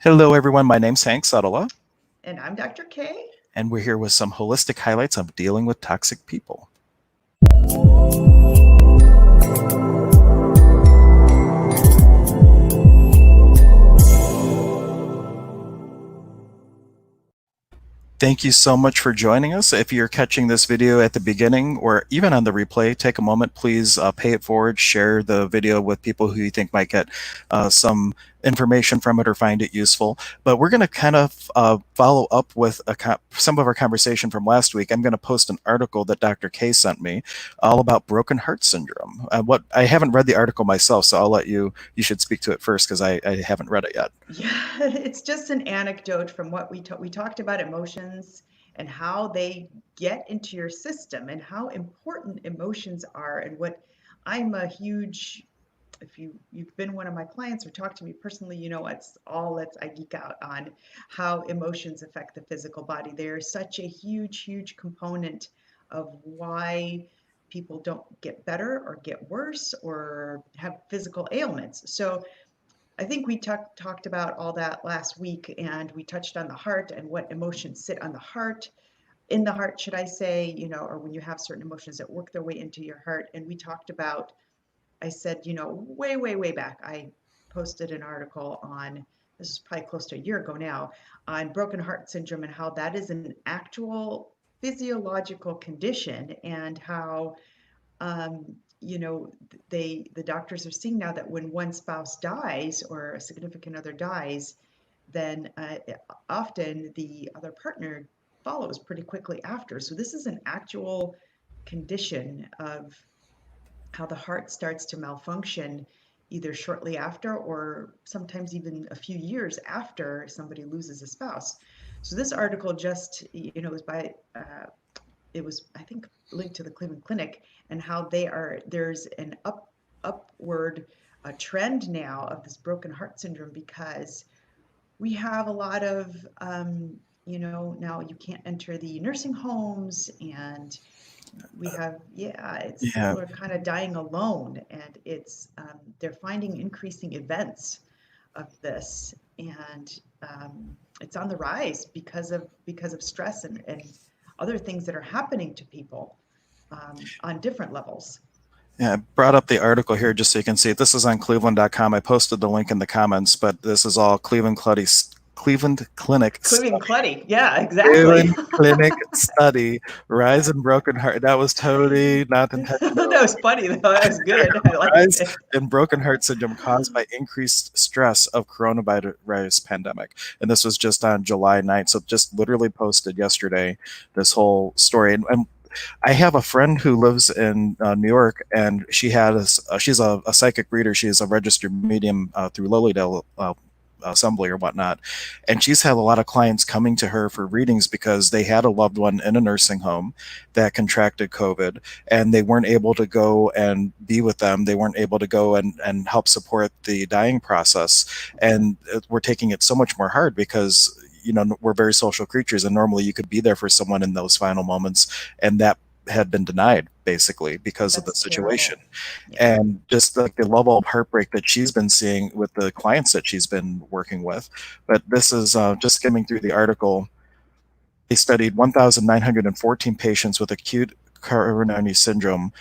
Hello, everyone. My name's Hank Setala, And I'm Dr. K. and we're here with some holistic highlights of dealing with toxic people. Thank you so much for joining us. If you're catching this video at the beginning or even on the replay, take a moment, please pay it forward, share the video with people who you think might get some information from it or find it useful. But we're going to kind of follow up with some of our conversation from last week. I'm going to post an article that Dr. K sent me all about broken heart syndrome. What I haven't read the article myself, so I'll let you should speak to it first because I haven't read it yet. Yeah, it's just an anecdote from what we talked about emotions and how they get into your system and how important emotions are and what I'm a huge if you've been one of my clients or talked to me personally, you know I geek out on how emotions affect the physical body. They're such a huge component of why people don't get better or get worse or have physical ailments. So I think we talked about all that last week, and we touched on the heart and what emotions sit on the heart, in the heart, should I say, or when you have certain emotions that work their way into your heart. And we talked about, I said, way back, I posted an article on, this is probably close to a year ago now, on broken heart syndrome and how that is an actual physiological condition and how um, the doctors are seeing now that when one spouse dies or a significant other dies, then often the other partner follows pretty quickly after. So this is an actual condition of how the heart starts to malfunction either shortly after or sometimes even a few years after somebody loses a spouse. So this article just, was by it was, I think, linked to the Cleveland Clinic and how there's an upward trend now of this broken heart syndrome because we have a lot of, now you can't enter the nursing homes and we have, it's Yeah, people are kind of dying alone and they're finding increasing events of this and it's on the rise because of stress and other things that are happening to people on different levels. Yeah, I brought up the article here just so you can see it. This is on cleveland.com. I posted the link in the comments, but this is all Cleveland Clinic Clevening study. Clutty, yeah, exactly. Cleveland Clinic study, rise in broken heart. That was totally not That intentional. was funny though. That was good. I liked Rise it. in broken heart syndrome caused by increased stress of coronavirus pandemic. And this was just on July 9th. So just literally posted yesterday, this whole story. And I have a friend who lives in New York, and she's a psychic reader. She's a registered medium through Lilydale Assembly or whatnot, and she's had a lot of clients coming to her for readings because they had a loved one in a nursing home that contracted COVID, and they weren't able to go and be with them. They weren't able to go and help support the dying process, and we're taking it so much more hard because we're very social creatures, and normally you could be there for someone in those final moments, and that had been denied basically because of the That's situation. terrible. Yeah. And just like the level of heartbreak that she's been seeing with the clients that she's been working with. But this is just skimming through the article. They studied 1,914 patients with acute coronary syndrome.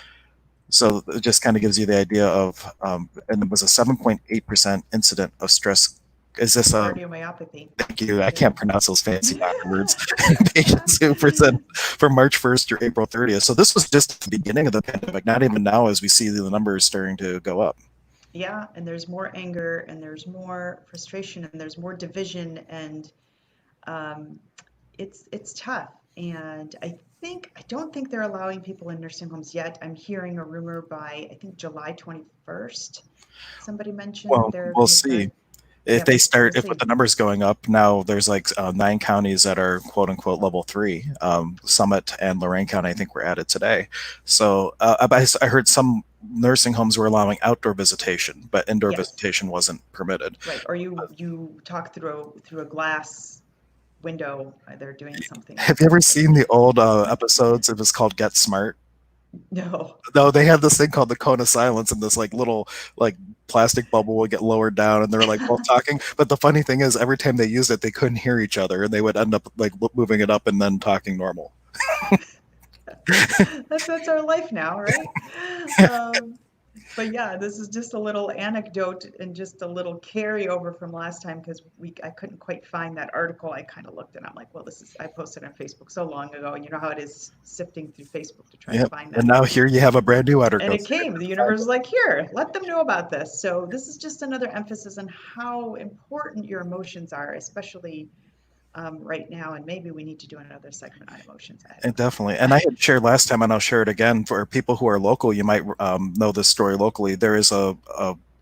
So it just kind of gives you the idea of, and it was a 7.8% incident of stress. Is this a Cardiomyopathy. Thank you. I Yeah. can't pronounce those fancy doctor words. Patients who present from March 1st through April 30th. So this was just the beginning of the pandemic, not even now as we see the numbers starting to go up. Yeah, and there's more anger and there's more frustration and there's more division and um, it's tough. And I don't think they're allowing people in nursing homes yet. I'm hearing a rumor by I think July 21st. Somebody mentioned that Well, they're we'll going to see. start. If Yeah, they we'll start, if with see. the numbers going up now, there's like 9 counties that are quote unquote level 3. Summit and Lorain County, I think, were added today. So I heard some nursing homes were allowing outdoor visitation, but indoor Yes, visitation wasn't permitted. right. Or you talk through a glass window. They're doing something Have you ever like seen this. the old episodes? It was called Get Smart. No. No, they had this thing called the cone of silence, and this like little like plastic bubble would get lowered down, and they're like both talking. But the funny thing is, every time they used it, they couldn't hear each other, and they would end up like moving it up and then talking normal. That's our life now, right? Um, but yeah, this is just a little anecdote and just a little carryover from last time because we I couldn't quite find that article. I kind of looked and I'm like, well, this is I posted on Facebook so long ago, and you know how it is sifting through Facebook to try to Yep. find And them. now here you have a brand new And article. it came. The universe was like, here, let them know about this. So this is just another emphasis on how important your emotions are, especially right now. And maybe we need to do another segment on emotions. I And don't definitely. And I had shared last time, and I'll share it again for people who are local. You might know this story locally. There is a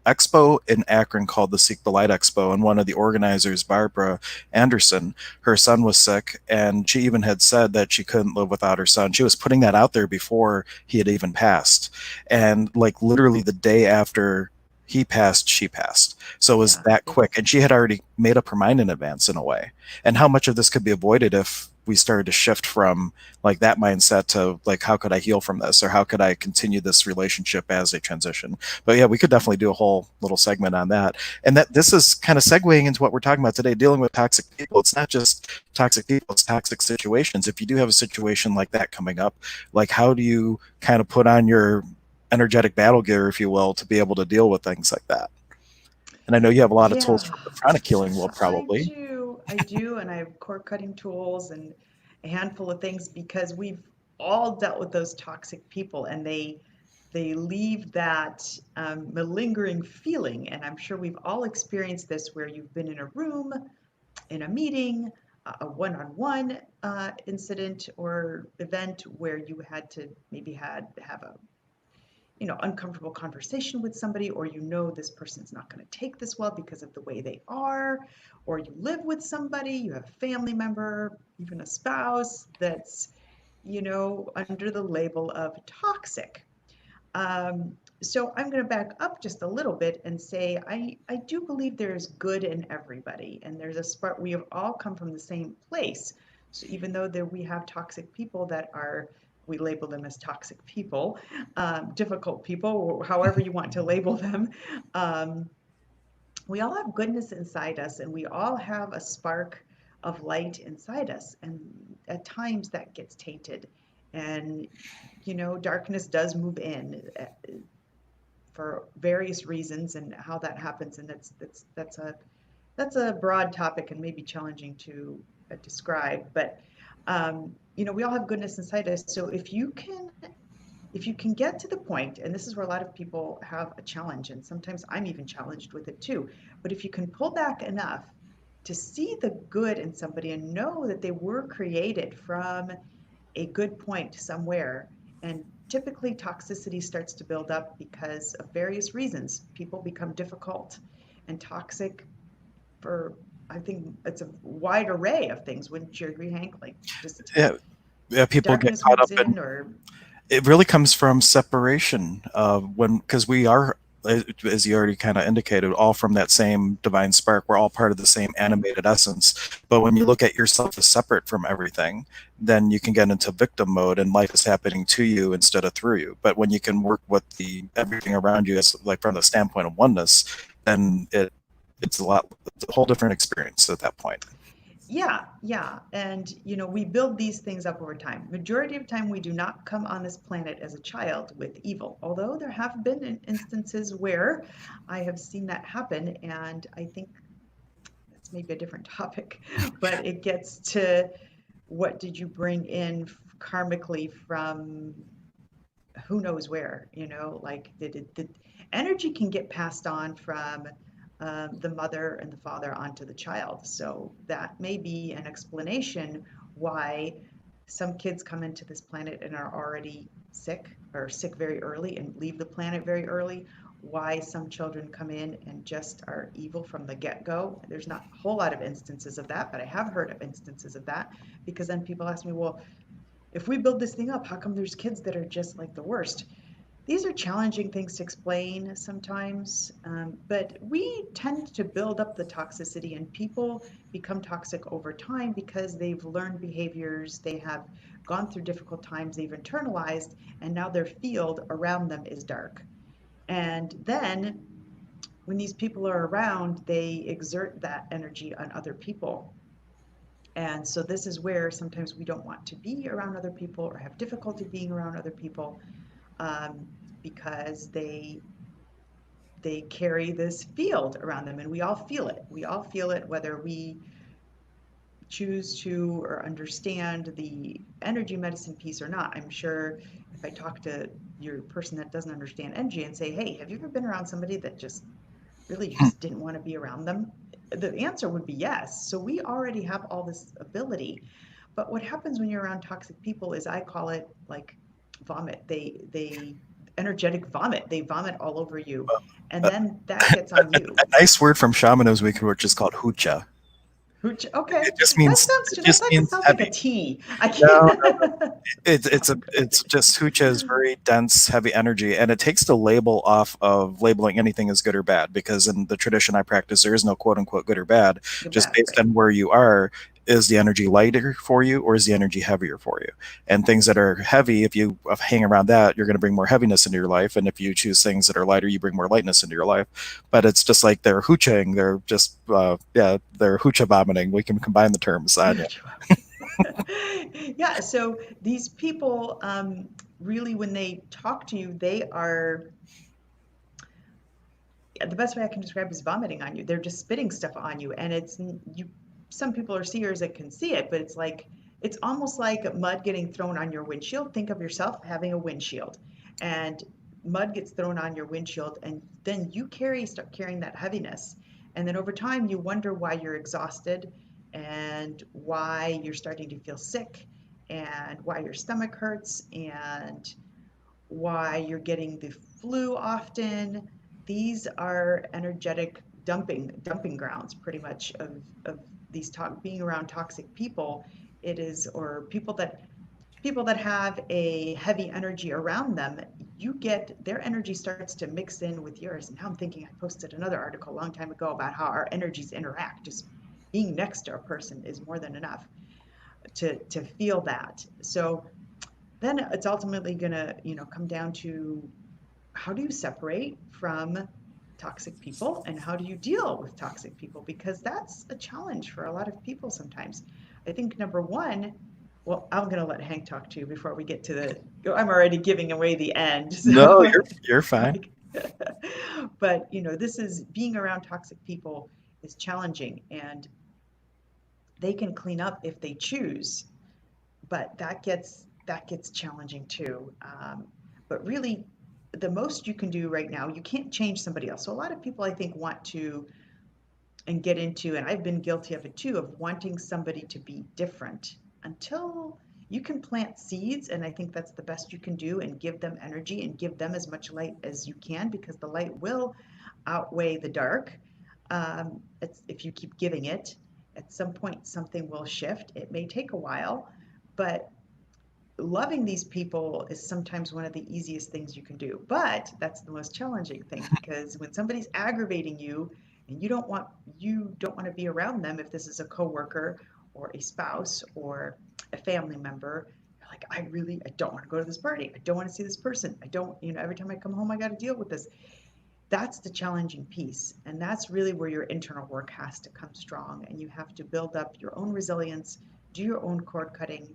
expo in Akron called the Seek the Light Expo, and one of the organizers, Barbara Anderson, her son was sick, and she even had said that she couldn't live without her son. She was putting that out there before he had even passed, and like literally the day after he passed, she passed. So it was yeah, that quick, it's and she had already made up her mind in advance in a way. And how much of this could be avoided if we started to shift from like that mindset to like how could I heal from this, or how could I continue this relationship as a transition. But yeah, we could definitely do a whole little segment on that. And that this is kind of segueing into what we're talking about today, dealing with toxic people. It's not just toxic people, it's toxic situations. If you do have a situation like that coming up, like how do you kind of put on your energetic battle gear, if you will, to be able to deal with things like that? And I know you have a lot of tools yeah. from the chronic healing world I probably. do. I do. And I have cord cutting tools and a handful of things because we've all dealt with those toxic people and they leave that malingering feeling. And I'm sure we've all experienced this where you've been in a room, in a meeting, a one-on-one incident or event where you had to maybe had have a uncomfortable conversation with somebody, or this person's not going to take this well because of the way they are, or you live with somebody, you have a family member, even a spouse that's under the label of toxic. So I'm going to back up just a little bit and say I do believe there's good in everybody, and there's a spark. We have all come from the same place. So even though there we have toxic people that are, we label them as toxic people, difficult people, however you want to label them, um, we all have goodness inside us, and we all have a spark of light inside us. And at times that gets tainted, and darkness does move in for various reasons, and how that happens. And that's a broad topic and maybe challenging to describe. But we all have goodness inside us. So if you can get to the point, and this is where a lot of people have a challenge, and sometimes I'm even challenged with it too, but if you can pull back enough to see the good in somebody and know that they were created from a good point somewhere. And typically toxicity starts to build up because of various reasons. People become difficult and toxic for, I think it's a wide array of things. Wouldn't you agree, Hank? Like just Yeah, yeah, people get darkness caught moves up in in, or it really comes from separation when because we are as you already kind of indicated all from that same divine spark. We're all part of the same animated essence, but when you look at yourself as separate from everything, then you can get into victim mode and life is happening to you instead of through you. But when you can work with the everything around you as like from the standpoint of oneness, then it's a whole different experience at that point. yeah, yeah. And we build these things up over time. Majority of time we do not come on this planet as a child with evil. Although there have been instances where I have seen that happen, and I think that's maybe a different topic, but it gets to what did you bring in karmically from who knows where, like the energy can get passed on from the mother and the father onto the child. So that may be an explanation why some kids come into this planet and are already sick, or sick very early and leave the planet very early. Why some children come in and just are evil from the get-go. There's not a whole lot of instances of that, but I have heard of instances of that, because then people ask me, well, if we build this thing up, how come there's kids that are just like the worst? These are challenging things to explain sometimes, but we tend to build up the toxicity, and people become toxic over time because they've learned behaviors, they have gone through difficult times, they've internalized, and now their field around them is dark. And then when these people are around, they exert that energy on other people. And so this is where sometimes we don't want to be around other people or have difficulty being around other people, um, because they carry this field around them, and we all feel it. We all feel it whether we choose to or understand the energy medicine piece or not. I'm sure if I talk to your person that doesn't understand energy and say, hey, have you ever been around somebody that just really just didn't want to be around them? The answer would be yes. So we already have all this ability. But what happens when you're around toxic people is, I call it like vomit. They energetic vomit. They vomit all over you. And A, then that gets on you. a nice word from shamanism, which is called hucha. Hooch. Okay. It just That means sounds it that's just like it means sounds like a heavy. tea. I No, can't. it's just hucha is very dense, heavy energy, and it takes the label off of labeling anything as good or bad, because in the tradition I practice, there is no quote unquote good or bad. You're Just bad, based right? on where you are, is the energy lighter for you or is the energy heavier for you? And things that are heavy, if you hang around that, you're going to bring more heaviness into your life. And if you choose things that are lighter, you bring more lightness into your life. But it's just like they're hooching, they're just yeah, they're hoocha vomiting. We can combine the terms on you. Yeah, so these people, really, when they talk to you, they are, the best way I can describe is vomiting on you. They're just spitting stuff on you, and it's you. Some people are seers that can see it, but it's like it's almost like mud getting thrown on your windshield. Think of yourself having a windshield, and mud gets thrown on your windshield, and then you start carrying that heaviness, and then over time you wonder why you're exhausted, and why you're starting to feel sick, and why your stomach hurts, and why you're getting the flu often. These are energetic dumping grounds, pretty much, of these being around toxic people. It is, or people that have a heavy energy around them. You get their energy starts to mix in with yours. And now I'm thinking, I posted another article a long time ago about how our energies interact. Just being next to a person is more than enough to feel that. So then it's ultimately going to, come down to, how do you separate from toxic people, and how do you deal with toxic people? Because that's a challenge for a lot of people sometimes. I think number one, well, I'm going to let Hank talk to you before we get to I'm already giving away the end. No, So, you're fine. like, but, this is being around toxic people is challenging, and they can clean up if they choose, but that gets challenging too. But really, the most you can do right now, you can't change somebody else. So a lot of people, I think, want to and get into, and I've been guilty of it too, of wanting somebody to be different, until you can plant seeds. And I think that's the best you can do, and give them energy and give them as much light as you can, because the light will outweigh the dark. If you keep giving it, at some point something will shift. It may take a while, but loving these people is sometimes one of the easiest things you can do. But that's the most challenging thing, because when somebody's aggravating you, and you don't want to be around them, if this is a coworker or a spouse or a family member, you're like, I don't want to go to this party. I don't want to see this person. I don't, every time I come home, I got to deal with this. That's the challenging piece. And that's really where your internal work has to come strong. And you have to build up your own resilience, do your own cord cutting,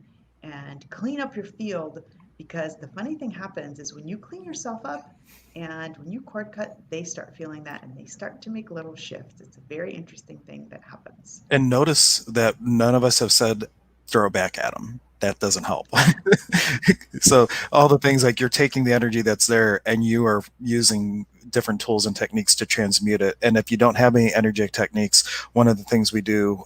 and clean up your field. Because the funny thing happens is, when you clean yourself up and when you cord cut, they start feeling that, and they start to make little shifts. It's a very interesting thing that happens. And notice that none of us have said throw it back at them. That doesn't help. So all the things, like, you're taking the energy that's there and you are using different tools and techniques to transmute it. And if you don't have any energetic techniques, one of the things we do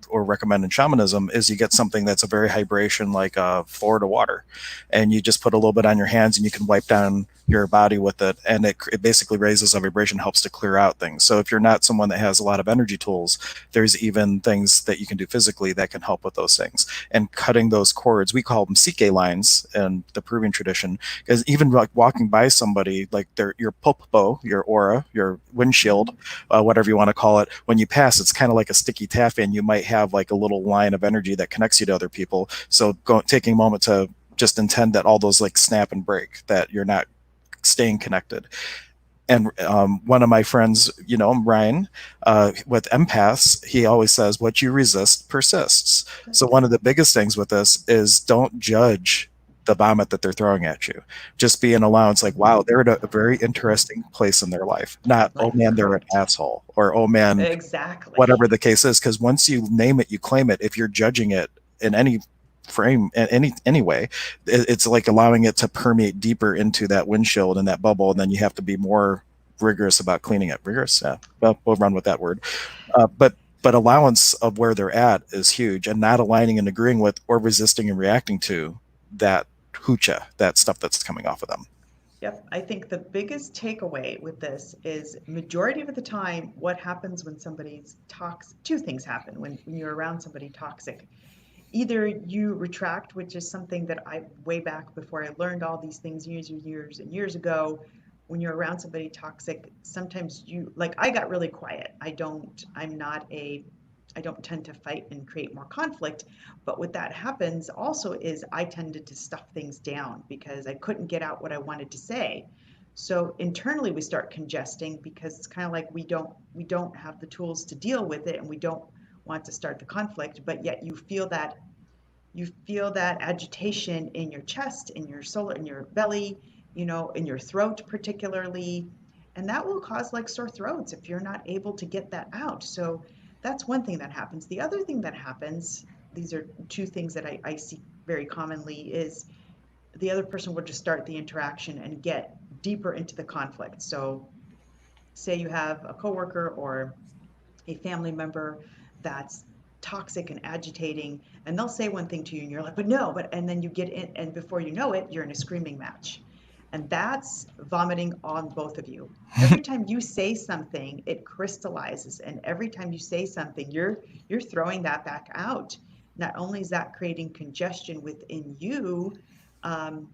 or recommend in shamanism is you get something that's a very hybration, like Florida water, and you just put a little bit on your hands and you can wipe down your body with it, and it basically raises a vibration, helps to clear out things. So if you're not someone that has a lot of energy tools, there's even things that you can do physically that can help with those things. And cutting those cords, we call them CK lines in the Peruvian tradition, because even like walking by somebody, like your popo, your aura, your windshield, Mhm. whatever you want to call it, when you pass, it's kind of like a sticky taffy, and you might have like a little line of energy that connects you to other people. So taking a moment to just intend that all those like snap and break, that you're not staying connected. And one of my friends, Ryan, with empaths, he always says, what you resist persists. So one of the biggest things with this is don't judge the vomit that they're throwing at you. Just be an allowance, like, wow, they're at a very interesting place in their life. Not, oh Life, man, they're an correct. asshole, or oh man, Exactly. whatever the case is. Because once you name it, you claim it. If you're judging it in any frame, in any way, it's like allowing it to permeate deeper into that windshield and that bubble, and then you have to be more rigorous about cleaning it. Rigorous, yeah. Well, we'll run with that word. But allowance of where they're at is huge, and not aligning and agreeing with or resisting and reacting to that hoocha, that stuff that's coming off of them. Yep. I think the biggest takeaway with this is majority of the time, what happens when somebody's toxic, two things happen when you're around somebody toxic. Either you retract, which is something that I way back before I learned all these things years and years and years ago. When you're around somebody toxic, sometimes you like I got really quiet. I'm not a I don't tend to fight and create more conflict. But what that happens also is I tended to stuff things down because I couldn't get out what I wanted to say. So internally we start congesting because it's kind of like we don't have the tools to deal with it and we don't want to start the conflict, but yet you feel that agitation in your chest, in your solar, in your belly, in your throat particularly, and that will cause like sore throats if you're not able to get that out. So that's one thing that happens. The other thing that happens, these are two things that I see very commonly, is the other person will just start the interaction and get deeper into the conflict. So say you have a coworker or a family member that's toxic and agitating, and they'll say one thing to you and you're like, but no, but and then you get in, and before you know it, you're in a screaming match. And that's vomiting on both of you. Every time you say something, it crystallizes, and every time you say something, you're throwing that back out. Not only is that creating congestion within you, um,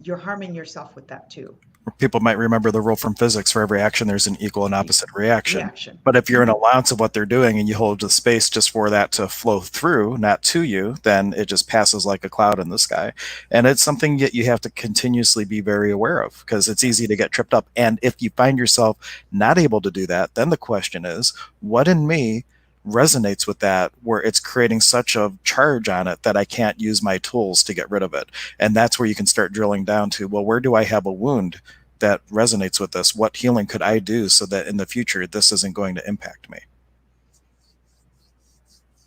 you're harming yourself with that too. People might remember the rule from physics: for every action, there's an equal and opposite reaction. Reaction. But if you're an Mm-hmm. allowance of what they're doing and you hold the space just for that to flow through, not to you, then it just passes like a cloud in the sky. And it's something that you have to continuously be very aware of, because it's easy to Yes. get tripped up. And if you find yourself not able to do that, then the question is, what in me resonates with that, where it's creating such a charge on it that I can't use my tools to get rid of it? And that's where you can start drilling down to, well, where do I have a wound that resonates with this? What healing could I do so that in the future this isn't going to impact me?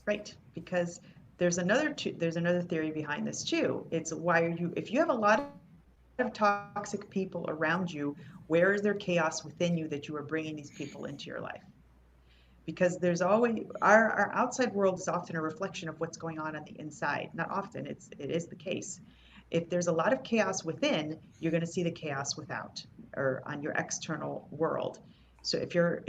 Right, because there's another theory behind this too. It's why are you if you have a lot of toxic people around you, where is there chaos within you that you are bringing these people into your life? Because there's always our outside world is often a reflection of what's going on the inside. Not often, it is the case. If there's a lot of chaos within, you're going to see the chaos without or on your external world. So if you're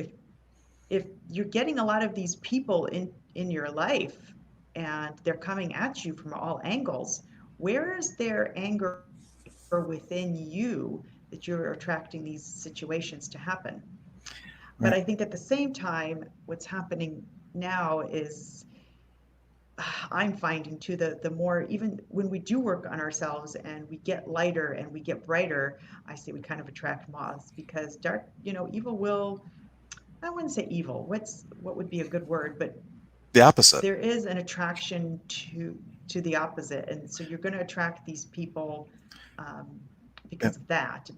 getting a lot of these people in your life and they're coming at you from all angles, where is their anger within you that you're attracting these situations to happen? But Right. I think at the same time, what's happening now is I'm finding too the more even when we do work on ourselves and we get lighter and we get brighter, I say we kind of attract moths because evil will, I wouldn't say evil. What would be a good word? But The opposite. there is an attraction to the opposite, and so you're going to attract these people um, Yeah. because of that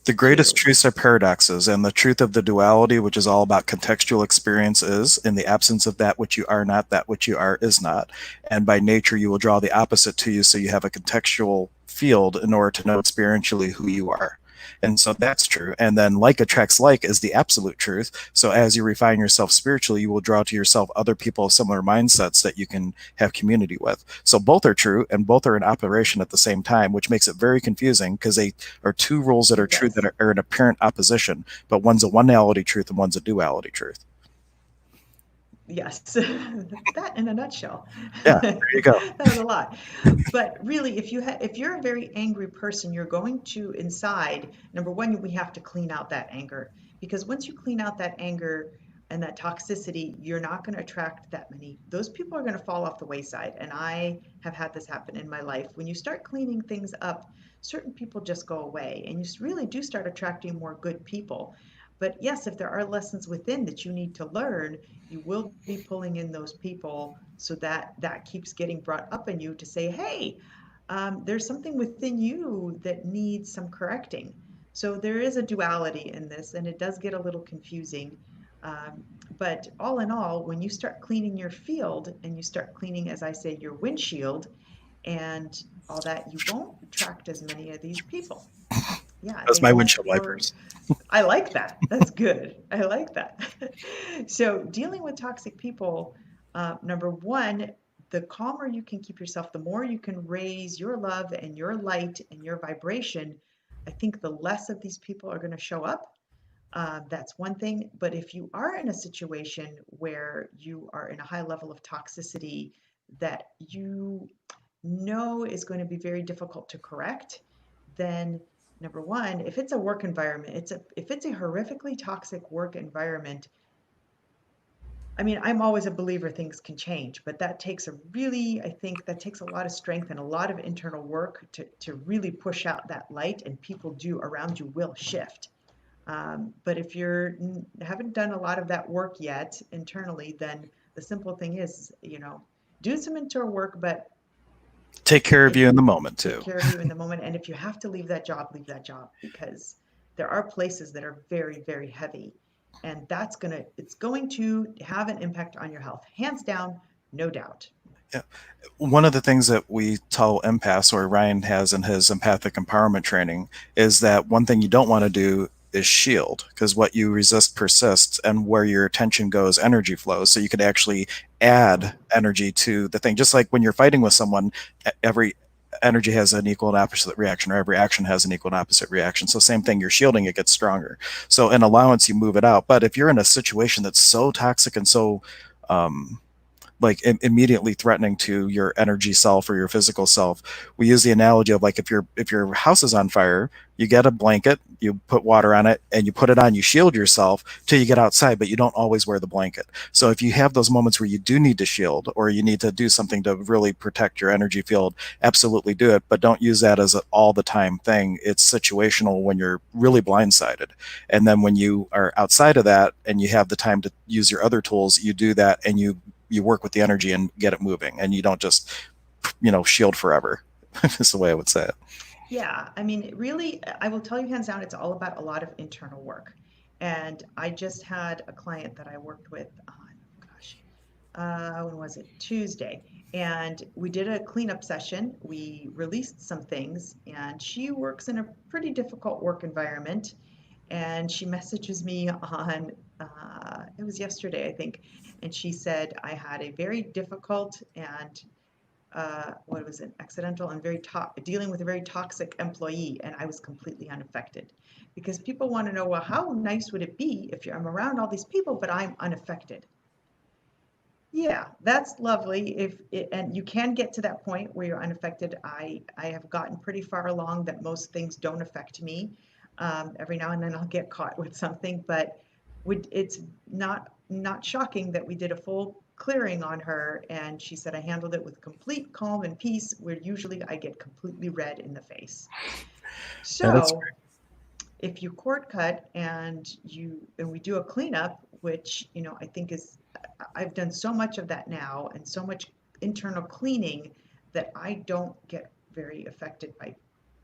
The greatest too. truths are paradoxes, and the truth of the duality, which is all about contextual experience, is in the absence of that which you are not, that which you are is not. And by nature, you will draw the opposite to you, so you have a contextual field in order to know experientially who you are. And so that's true. And then like attracts like is the absolute truth. So as you refine yourself spiritually, you will draw to yourself other people of similar mindsets that you can have community with. So both are true and both are in operation at the same time, which makes it very confusing because they are two rules that are It true that does. are in apparent opposition, but one's a one-ality truth and one's a duality truth. Yes, that in a nutshell. Yeah, there you go. That was a lot. But really, if you're a very angry person, you're going to inside, number one, we have to clean out that anger. Because once you clean out that anger and that toxicity, you're not going to attract that many. Those people are going to fall off the wayside. And I have had this happen in my life. When you start cleaning things up, certain people just go away, and you really do start attracting more good people. But yes, if there are lessons within that you need to learn, you will be pulling in those people, so that that keeps getting brought up in you to say, hey, there's something within you that needs some correcting. So there is a duality in this, and it does get a little confusing. Um, but all in all, when you start cleaning your field and you start cleaning, as I say, your windshield and all that, you won't attract as many of these people. Yeah, That's they my won't. windshield Or wipers. I like that. That's good. I like that. So, dealing with toxic people, number one, the calmer you can keep yourself, the more you can raise your love and your light and your vibration. I think the less of these people are going to show up. That's one thing. But if you are in a situation where you are in a high level of toxicity that you know is going to be very difficult to correct, then number one, if it's a work environment, if it's a horrifically toxic work environment, I mean, I'm always a believer things can change, but that takes a really, I think that takes a lot of strength and a lot of internal work to really push out that light, and people do around you will shift. But if you're haven't done a lot of that work yet internally, then the simple thing is, do some internal work, but Take care of if you in the moment take too. care of you in the moment, and if you have to leave that job, because there are places that are very, very heavy, and it's going to have an impact on your health, hands down, no doubt. Yeah. One of the things that we tell empaths, or Ryan has in his empathic empowerment training, is that one thing you don't want to do is shield, because what you resist persists, and where your attention goes, energy flows. So you could actually add energy to the thing. Just like when you're fighting with someone, every energy has an equal and opposite reaction, or every action has an equal and opposite reaction. So same thing, you're shielding, it gets stronger. So in allowance, you move it out. But if you're in a situation that's so toxic and so like immediately threatening to your energy self or your physical self. We use the analogy of like if your house is on fire, you get a blanket, you put water on it, and you put it on. You shield yourself till you get outside, but you don't always wear the blanket. So if you have those moments where you do need to shield or you need to do something to really protect your energy field, absolutely do it. But don't use that as an all the time thing. It's situational when you're really blindsided, and then when you are outside of that and you have the time to use your other tools, you do that, and you work with the energy and get it moving, and you don't just shield forever. Is the way I would say it. Yeah, I mean, really, I will tell you hands down, it's all about a lot of internal work. And I just had a client that I worked with on, gosh, when was it? Tuesday. And we did a cleanup session. We released some things, and she works in a pretty difficult work environment. And she messages me on, it was yesterday, I think. And she said, I had a very difficult and what was it, accidental and dealing with a very toxic employee, and I was completely unaffected. Because people want to know, well, how nice would it be if I'm around all these people, but I'm unaffected? Yeah, that's lovely. And you can get to that point where you're unaffected. I have gotten pretty far along that most things don't affect me. Every now and then I'll get caught with something, but it's not shocking that we did a full clearing on her, and she said I handled it with complete calm and peace, where usually I get completely red in the face. Yeah, that's So if you cord cut and we do a cleanup, which I think is, I've done so much of that now and so much internal cleaning that I don't get very affected by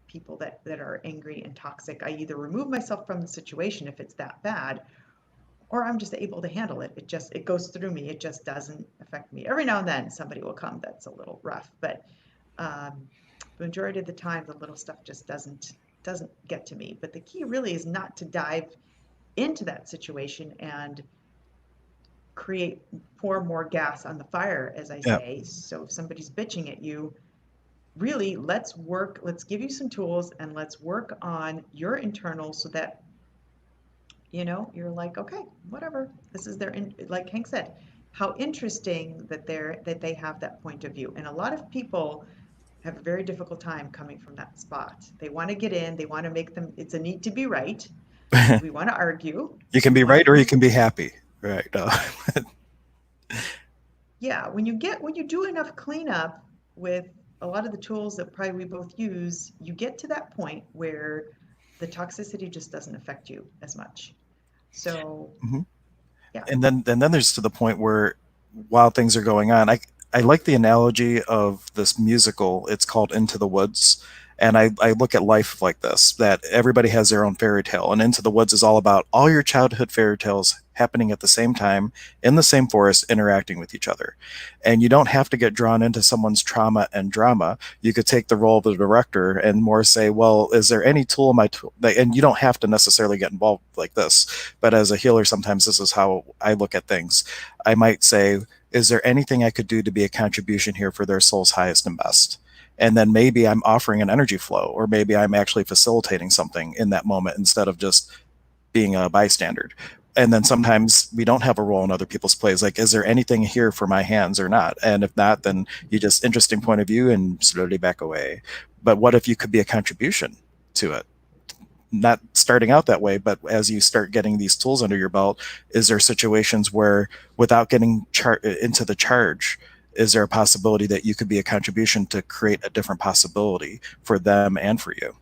people that are angry and toxic. I either remove myself from the situation if it's that bad, or I'm just able to handle it. It goes through me. It just doesn't affect me. Every now and then somebody will come that's a little rough, but um, the majority of the time the little stuff just doesn't get to me. But the key really is not to dive into that situation and create pour more gas on the fire, as I Yeah. say. So if somebody's bitching at you, really let's give you some tools and let's work on your internal so that you're like, okay, whatever. This is like Hank said, how interesting that they have that point of view. And a lot of people have a very difficult time coming from that spot. They want to get in, they want to make them, it's a need to be right. We want to argue. You can We be want to right or you prove, can be happy. Right. yeah, when you do enough cleanup with a lot of the tools that probably we both use, you get to that point where the toxicity just doesn't affect you as much. So, Mhm. yeah, And then there's to the point where while things are going on, I like the analogy of this musical. It's called Into the Woods. And I look at life like this, that everybody has their own fairy tale. And Into the Woods is all about all your childhood fairy tales happening at the same time in the same forest, interacting with each other. And you don't have to get drawn into someone's trauma and drama. You could take the role of the director and more say, well, is there any tool in my tool? And you don't have to necessarily get involved like this. But as a healer, sometimes this is how I look at things. I might say, is there anything I could do to be a contribution here for their soul's highest and best? And then maybe I'm offering an energy flow, or maybe I'm actually facilitating something in that moment instead of just being a bystander. And then sometimes we don't have a role in other people's plays. Like, is there anything here for my hands or not? And if not, then you just interesting point of view and slowly back away. But what if you could be a contribution to it? Not starting out that way, but as you start getting these tools under your belt, is there situations where without getting into the charge, is there a possibility that you could be a contribution to create a different possibility for them and for you? and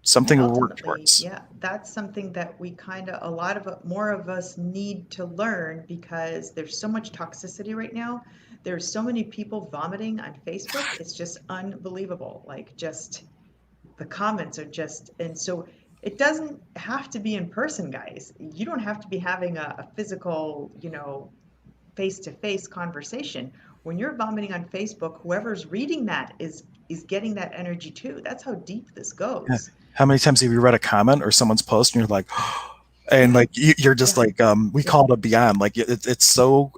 Something to work ultimately, towards. yeah, that's something that we a lot of more of us need to learn because there's so much toxicity right now. There's so many people vomiting on Facebook. It's just unbelievable. Like just the comments are just, and so it doesn't have to be in person, guys. You don't have to be having a physical, face-to-face conversation. When you're vomiting on Facebook, whoever's reading that is getting that energy too. That's how deep this Yeah. goes. How many times have you read a comment or someone's post and you're like, and Yeah, like you're just yeah, like, we yeah, call it a beyond. Like it's so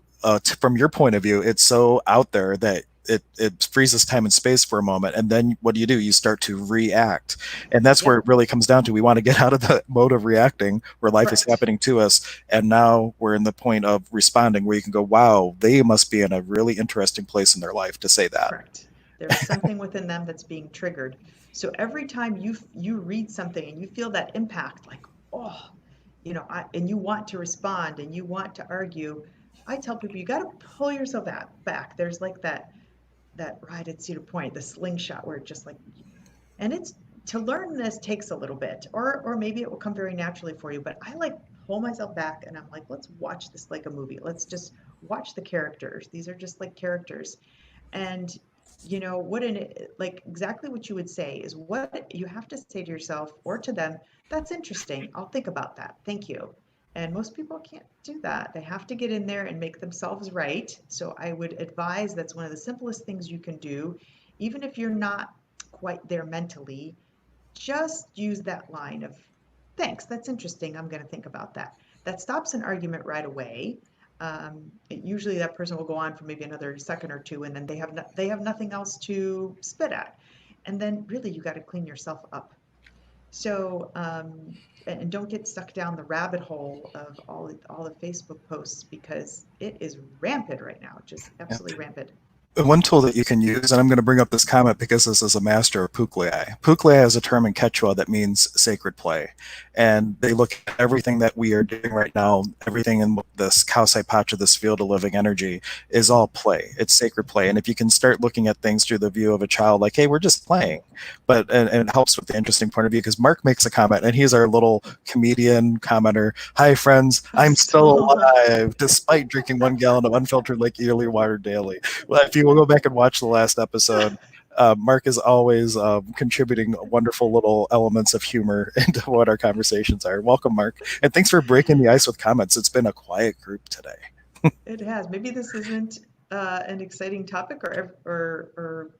from your point of view, it's so out there that it freezes time and space for a moment, and then what do? You start to react, and that's where yep, it really comes down to. We want to get out of the mode of reacting where life is correct, happening to us, and now we're in the point of responding where you can go, wow, they must be in a really interesting place in their life to say that. correct. There's something within them that's being triggered. So every time you read something and you feel that impact, like, oh, and you want to respond and you want to argue, I tell people you got to pull yourself back. There's like that ride at Cedar Point, the slingshot where it just like, and it's to learn this takes a little bit, or maybe it will come very naturally for you. But I like pull myself back and I'm like, let's watch this like a movie. Let's just watch the characters. These are just like characters, and what in it, like exactly what you would say is what you have to say to yourself or to them. That's interesting. I'll think about that. Thank you. And most people can't do that. They have to get in there and make themselves right. So I would advise that's one of the simplest things you can do, even if you're not quite there mentally. Just use that line of thanks. That's interesting. I'm going to think about that. That stops an argument right away. Usually that person will go on for maybe another second or two, and then they have nothing else to spit at. And then really you got to clean yourself up. So and don't get stuck down the rabbit hole of all the Facebook posts because it is rampant right now, just Yeah. absolutely rampant. One tool that you can use, and I'm going to bring up this comment because this is a master of puklei. Puklei is a term in Quechua that means sacred play. And they look at everything that we are doing right now, everything in this Kausai Pacha, this field of living energy, is all play. It's sacred play. And if you can start looking at things through the view of a child, like, hey, we're just playing. And it helps with the interesting point of view because Mark makes a comment, and he's our little comedian commenter. Hi, friends, I'm still Stop. alive despite drinking 1 gallon of unfiltered Lake Erie water daily. Well, if you will go back and watch the last episode, Mark is always contributing wonderful little elements of humor into what our conversations are. Welcome, Mark. And thanks for breaking the ice with comments. It's been a quiet group today. It has. Maybe this isn't an exciting topic or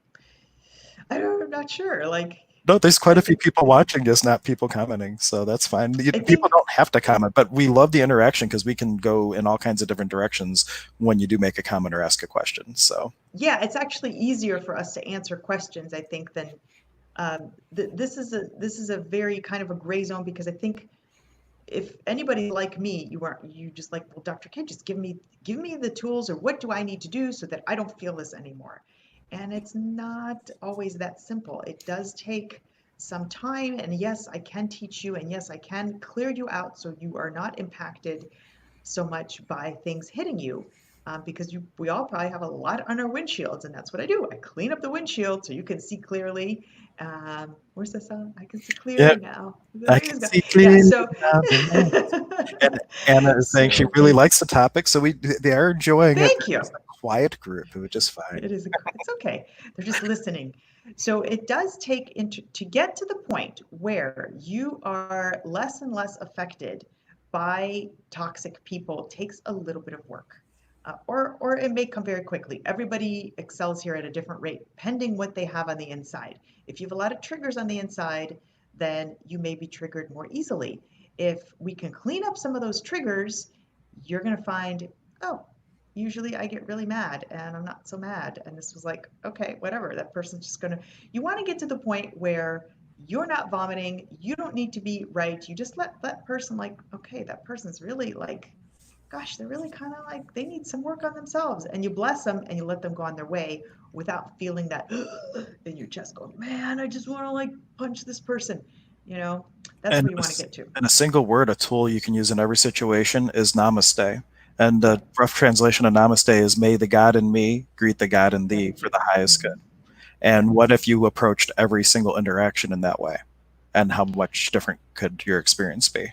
I'm not sure. Like, No, there's quite a That's few a, people watching, just not people commenting, so that's fine. I People think, don't have to comment, but we love the interaction because we can go in all kinds of different directions when you do make a comment or ask a question. So yeah, it's actually easier for us to answer questions, I think, than this is a very kind of a gray zone because I think if anybody like me, you just like, well, Dr. Kid, just give me the tools or what do I need to do so that I don't feel this anymore. And it's not always that simple. It does take some time. And yes, I can teach you, and yes, I can clear you out so you are not impacted so much by things hitting you. Because we all probably have a lot on our windshields, and that's what I do. I clean up the windshield so you can see clearly. Where's the song? I can see yeah, clearly now. I can see Yeah, clearly so now the light. And Anna is saying she so really likes the topic, so they are enjoying it. thank They're you. just a quiet group, which is fine. It is it's okay. They're just listening. So it does take to get to the point where you are less and less affected by toxic people takes a little bit of work. Or it may come very quickly. Everybody excels here at a different rate, pending what they have on the inside. If you have a lot of triggers on the inside, then you may be triggered more easily. If we can clean up some of those triggers, you're going to find, oh, usually I get really mad and I'm not so mad. And this was like, okay, whatever. That person's just gonna, you want to get to the point where you're not vomiting. You don't need to be right. You just let that person like, okay, that person's really like, gosh, they're really kind of like, they need some work on themselves. And you bless them and you let them go on their way without feeling that in your chest going, man, I just want to like punch this person. You know, that's And where you want to get to. in a single word, a tool you can use in every situation is namaste. And the Yep. rough translation of namaste is may the God in me greet the God in thee Thank for you. the highest good. Mm-hmm. And Yep. what if you approached every single interaction in that way? And how much different could your experience be?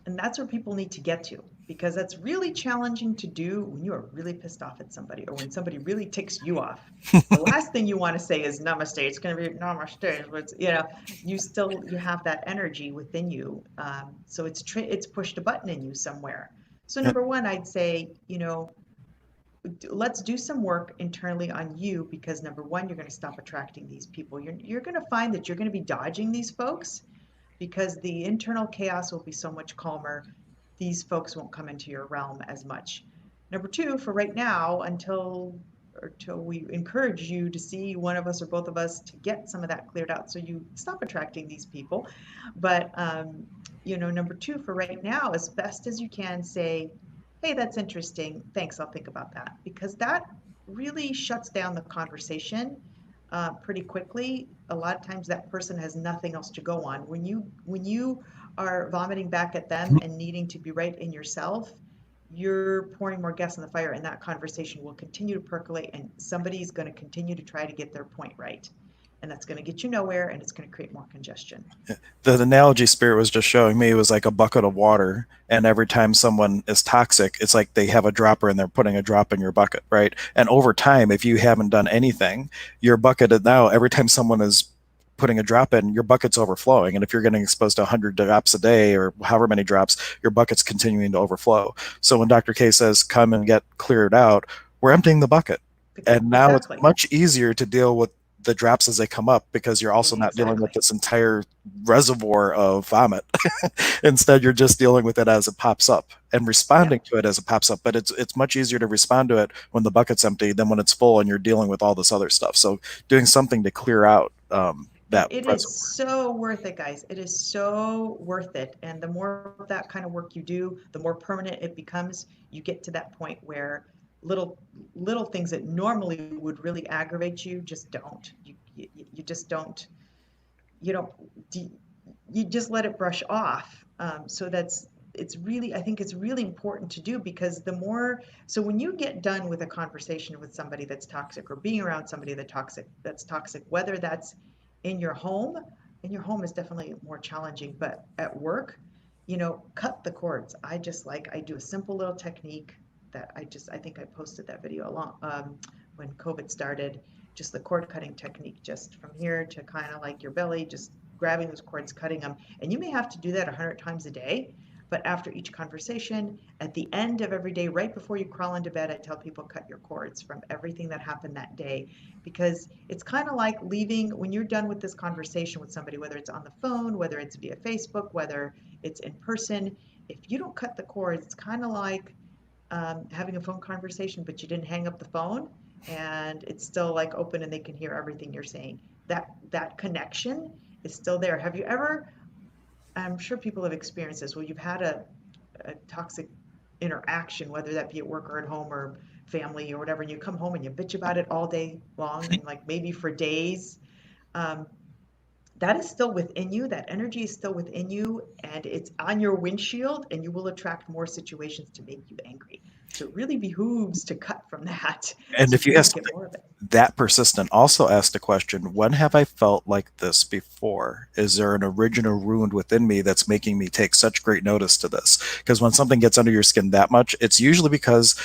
And that's where people need to get to because that's really challenging to do when you are really pissed off at somebody or when somebody really ticks you off. The last thing you want to say is namaste. It's going to be namaste, but you have that energy within you. So it's pushed a button in you somewhere. So And, number one, I'd say, let's do some work internally on you because number one, you're going to stop attracting these people. You're going to find that you're going to be dodging these folks because the internal chaos will be so much calmer. These folks won't come into your realm as much. Number two, for right now, until we encourage you to see one of us or both of us to get some of that cleared out so you stop attracting these people. But, number two, for right now, as best as you can, say, hey, that's interesting. Thanks, I'll think about that. Because that really shuts down the conversation pretty quickly. A lot of times that person has nothing else to go on. When you are vomiting back at them and needing to be right in yourself, you're pouring more gas on the fire, and that conversation will continue to percolate, and somebody's going to continue to try to get their point right, and that's going to get you nowhere, and it's going to create more congestion. the analogy Spirit was just showing me was like a bucket of water. And every time someone is toxic, it's like they have a dropper and they're putting a drop in your bucket, right? And over time, if you haven't done anything, your bucket now, every time someone is putting a drop in, your bucket's overflowing. And if you're getting exposed to 100 drops a day or however many drops, your bucket's continuing to overflow. So when Dr. K says, come and get cleared out, we're emptying the bucket. And now it's Exactly. much easier to deal with the drops as they come up because you're also not dealing with Exactly. this entire reservoir of vomit. Instead, you're just dealing with it as it pops up and responding Yep. to it as it pops up. But it's much easier to respond to it when the bucket's empty than when it's full and you're dealing with all this other stuff. So doing something to clear out And that it is reservoir. so worth it, guys. It is so worth it. And the more of that kind of work you do, the more permanent it becomes. You get to that point where little little things that normally would really aggravate you just don't. You just don't. You don't. You just let it brush off. So it's really, I think it's really important to do because the more, so when you get done with a conversation with somebody that's toxic or being around somebody that's toxic, whether that's in your home is definitely more challenging, but at work, cut the cords. I do a simple little technique that I think I posted that video along when COVID started, just the cord cutting technique, just from here to kind of like your belly, just grabbing those cords, cutting them. And you may have to do that 100 times a day. But after each conversation, at the end of every day, right before you crawl into bed, I tell people cut your cords from everything that happened that day, because it's kind of like leaving when you're done with this conversation with somebody, whether it's on the phone, whether it's via Facebook, whether it's in person. If you don't cut the cords, it's kind of like having a phone conversation, but you didn't hang up the phone, and it's still like open and they can hear everything you're saying. That connection is still there. Have you ever? I'm sure people have experienced this. Well, you've had a toxic interaction, whether that be at work or at home or family or whatever, and you come home and you bitch about it all day long and like maybe for days. Um, that is still within you. That energy is still within you, and it's on your windshield, and you will attract more situations to make you angry. So it really behooves to cut from that And so if you you have don't get something more of it. that persistent, also ask the question, when have I felt like this before? Is there an original wound within me that's making me take such great notice to this? Because when something gets under your skin that much, it's usually because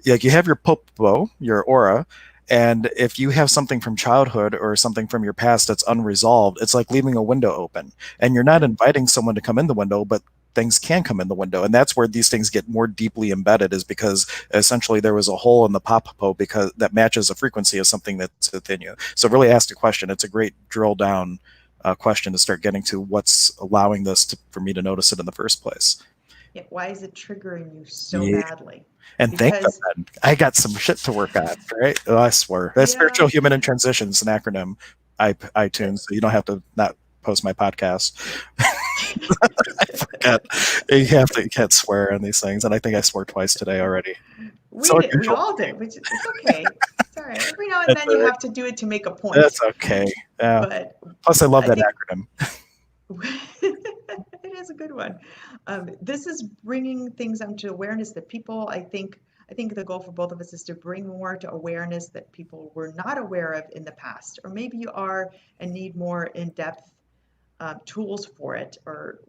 like you have your popo, your aura, and if you have something from childhood or something from your past that's unresolved, it's like leaving a window open. And you're not Yeah. inviting someone to come in the window, but things can come in the window. And that's where these things get more deeply embedded, is because essentially there was a hole in the popo because that matches a frequency of something that's within you. So really ask a question. It's a great drill down question to start getting to what's allowing this for me to notice it in the first place. Yeah. Why is it triggering you so Yeah. badly? And thank them, Because, then. I got some shit to work on, right? Oh, I swear. That yeah. Spiritual Human in Transition is an acronym, iTunes, so you don't have to not post my podcast. I forget. You can't swear on these things, and I think I swore twice today already. We So did. We unusual. all did, which it's okay. It's all right. Every now and That's then all you right. have to do it to make a point. That's okay. Yeah. But Plus, I love I that think acronym. it is a good one. This is bringing things onto awareness that people, I think the goal for both of us is to bring more to awareness that people were not aware of in the past, or maybe you are and need more in-depth tools for it, or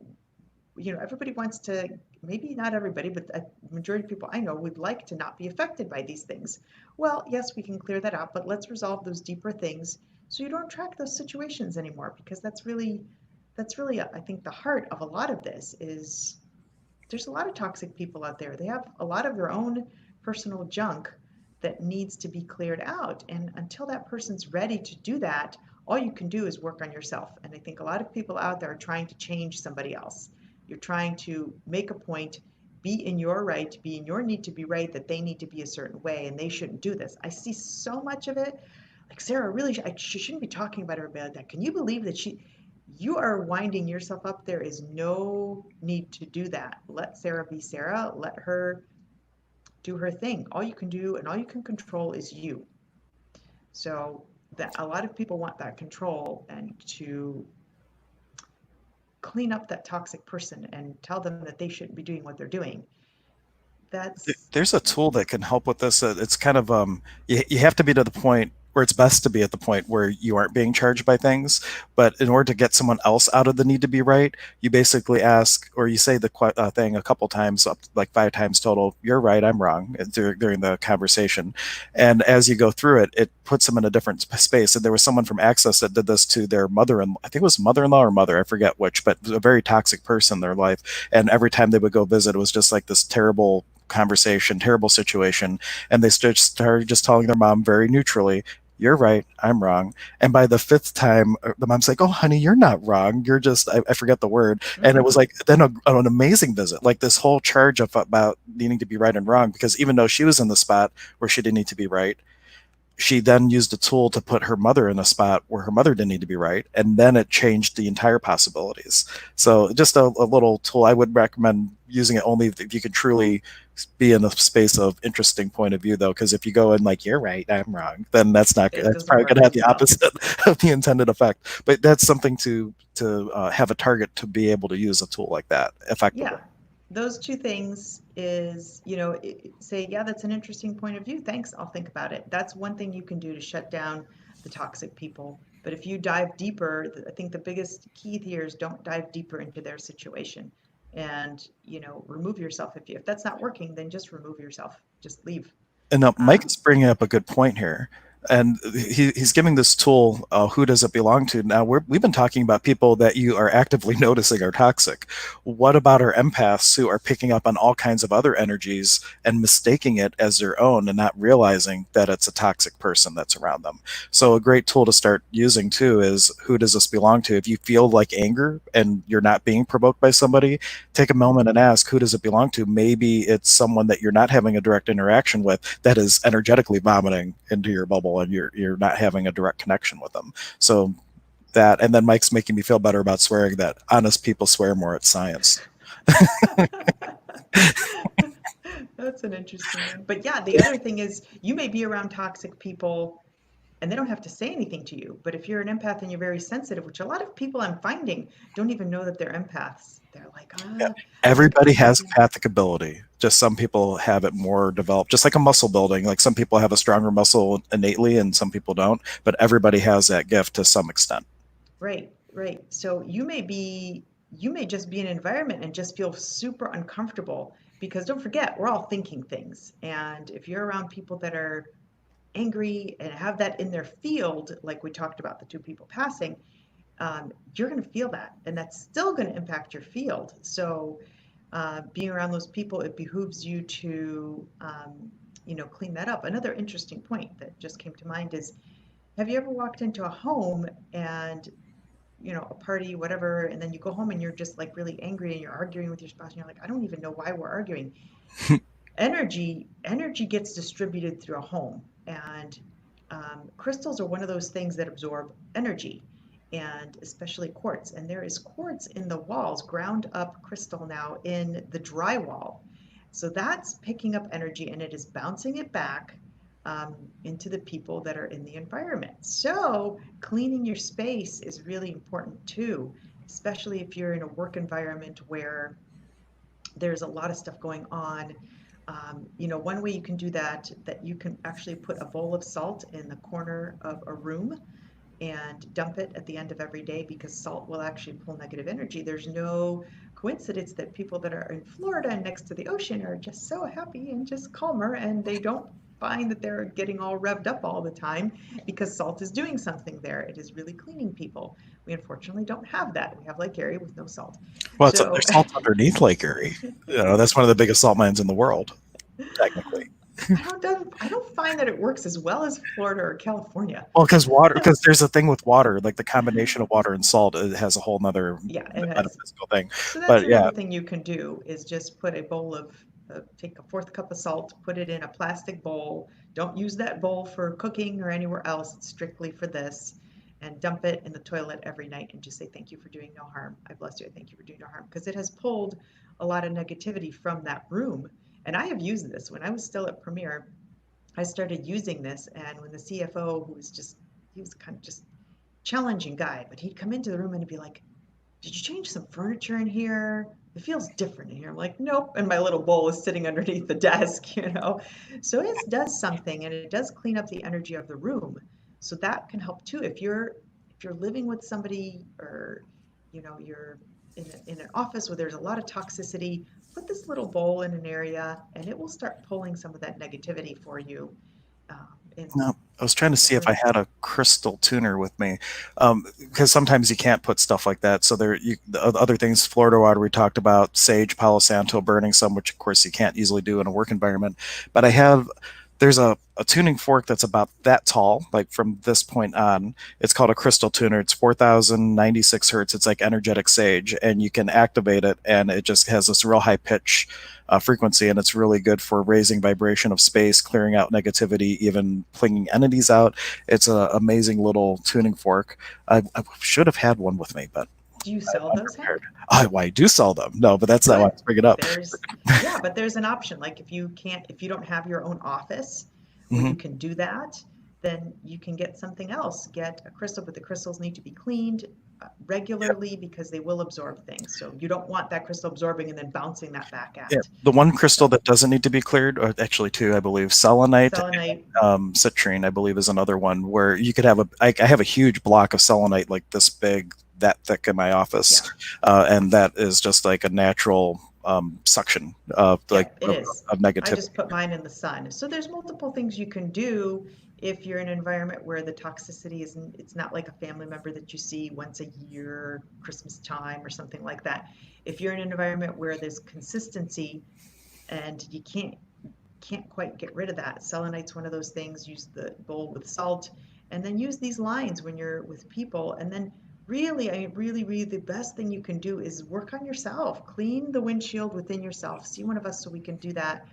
everybody wants to, maybe not everybody, but a majority of people I know would like to not be affected by these things. Well, yes, we can clear that out, but let's resolve those deeper things so you don't track those situations anymore, because that's really I think the heart of a lot of this is there's a lot of toxic people out there. They have a lot of their own personal junk that needs to be cleared out. And until that person's ready to do that, all you can do is work on yourself. And I think a lot of people out there are trying to change somebody else. You're trying to make a point, be in your right, be in your need to be right, that they need to be a certain way and they shouldn't do this. I see so much of it. Like, Sarah, really, she shouldn't be talking about her about that. Can you believe that you are winding yourself up? There is no need to do that. Let Sarah be Sarah. Let her do her thing. All you can do and all you can control is you. So that a lot of people want that control and to clean up that toxic person and tell them that they shouldn't be doing what they're doing. That's There's a tool that can help with this. It's kind of you have to be to the point where it's best to be at the point where you aren't being charged by things. But in order to get someone else out of the need to be right, you basically ask or you say the thing a couple times, up like 5 times total. You're right, I'm wrong during the conversation, and as you go through it, it puts them in a different space. And there was someone from Access that did this to their mother-in-law. I think it was mother-in-law or mother, I forget which, but a very toxic person in their life. And every time they would go visit, it was just like this terrible conversation, terrible situation. And they started just telling their mom very neutrally, you're right, I'm wrong. And by the fifth time, the mom's like, oh, honey, you're not wrong. You're just, I forget the word. And it was mm-hmm. like, then an amazing visit, like this whole charge of about needing to be right and wrong, because even though she was in the spot where she didn't need to be right, she then used a tool to put her mother in a spot where her mother didn't need to be right, and then it changed the entire possibilities. So just a little tool. I would recommend using it only if you can truly be in a space of interesting point of view, though, because if you go in like you're right, I'm wrong, then that's not good. It That's doesn't probably going work to have as the well. opposite of the intended effect. But that's something to have a target to be able to use a tool like that effectively. Yeah, those two things is, say, yeah, that's an interesting point of view. Thanks, I'll think about it. That's one thing you can do to shut down the toxic people. But if you dive deeper, I think the biggest key here is don't dive deeper into their situation and, remove yourself. If that's not working, then just remove yourself. Just leave. And Mike Um, is bringing up a good point here. And he's giving this tool, who does it belong to? Now we've been talking about people that you are actively noticing are toxic. What about our empaths who are picking up on all kinds of other energies and mistaking it as their own and not realizing that it's a toxic person that's around them? So a great tool to start using too is, who does this belong to? If you feel like anger and you're not being provoked by somebody, take a moment and ask, who does it belong to? Maybe it's someone that you're not having a direct interaction with that is energetically vomiting into your bubble, and you're not having a direct connection with them. So that, and then Mike's making me feel better about swearing, that honest people swear more. It's science. That's an interesting one. But yeah, the other thing is you may be around toxic people and they don't have to say anything to you. But if you're an empath and you're very sensitive, which a lot of people I'm finding don't even know that they're empaths. They're like, Yeah. this Everybody person's has being. empathic ability. Just some people have it more developed, just like a muscle building. Like some people have a stronger muscle innately and some people don't, but everybody has that gift to some extent. Right, right. So you may just be in an environment and just feel super uncomfortable because don't forget, we're all thinking things. And if you're around people that are angry and have that in their field, like we talked about the two people passing, you're going to feel that, and that's still going to impact your field. So, being around those people, it behooves you to, clean that up. Another interesting point that just came to mind is, have you ever walked into a home and a party, whatever, and then you go home and you're just like really angry and you're arguing with your spouse and you're like, I don't even know why we're arguing. Energy gets distributed through a home, and crystals are one of those things that absorb energy, and especially quartz. And there is quartz in the walls, ground up crystal now in the drywall. So that's picking up energy and it is bouncing it back um, into the people that are in the environment. So cleaning your space is really important too, especially if you're in a work environment where there's a lot of stuff going on. One way you can do that you can actually put a bowl of salt in the corner of a room and dump it at the end of every day, because salt will actually pull negative energy. There's no coincidence that people that are in Florida and next to the ocean are just so happy and just calmer, and they don't find that they're getting all revved up all the time because salt is doing something there. It is really cleaning people. We unfortunately don't have that. We have Lake Erie with no salt. Well, So there's salt underneath Lake Erie. That's one of the biggest salt mines in the world, technically. I don't find that it works as well as Florida or California. Well, because there's a thing with water, like the combination of water and salt, it has a whole nother Yeah, it has. metaphysical thing. So that's But yeah, another thing you can do is just put a bowl of, take a fourth cup of salt, put it in a plastic bowl. Don't use that bowl for cooking or anywhere else. It's strictly for this. And dump it in the toilet every night and just say, thank you for doing no harm. I bless you. Thank you for doing no harm. Because it has pulled a lot of negativity from that room. And I have used this when I was still at Premier. I started using this, and when the CFO, he was kind of just challenging guy, but he'd come into the room and he'd be like, did you change some furniture in here? It feels different in here. I'm like, nope. And my little bowl is sitting underneath the desk. So it does something and it does clean up the energy of the room. So that can help too. If you're living with somebody, or you're in an office where there's a lot of toxicity, put this little bowl in an area and it will start pulling some of that negativity for you. In no, I was trying to in the see if I room. had a crystal tuner with me, because sometimes you can't put stuff like that. So the other things, Florida water we talked about, sage, Palo Santo, burning some, which of course you can't easily do in a work environment. But there's a tuning fork that's about that tall, like from this point on. It's called a crystal tuner. It's 4,096 hertz. It's like energetic sage, and you can activate it, and it just has this real high pitch frequency, and it's really good for raising vibration of space, clearing out negativity, even flinging entities out. It's an amazing little tuning fork. I should have had one with me, but Do you I'm sell those, unprepared. Hank? I do sell them. No, but that's not why I Good. was bringing it up. Yeah, but there's an option. Like if you don't have your own office where Mm-hmm. you can do that, then you can get something else. Get a crystal, but the crystals need to be cleaned regularly because they will absorb things. So you don't want that crystal absorbing and then bouncing that back Yeah, out. the one crystal So that doesn't need to be cleared, or actually two, I believe, selenite selenite, and citrine, I believe, is another one where you could have I have a huge block of selenite like this big, that thick in my office, yeah, and that is just like a natural suction of yeah, like it is. of I negativity. just put mine in the sun. So there's multiple things you can do if you're in an environment where the toxicity isn't, it's not like a family member that you see once a year, Christmas time or something like that. If you're in an environment where there's consistency and you can't quite get rid of that. Selenite's one of those things. Use the bowl with salt, and then use these lines when you're with people. And then really, I mean, really, the best thing you can do is work on yourself. Clean the windshield within yourself. See one of us so we can do that.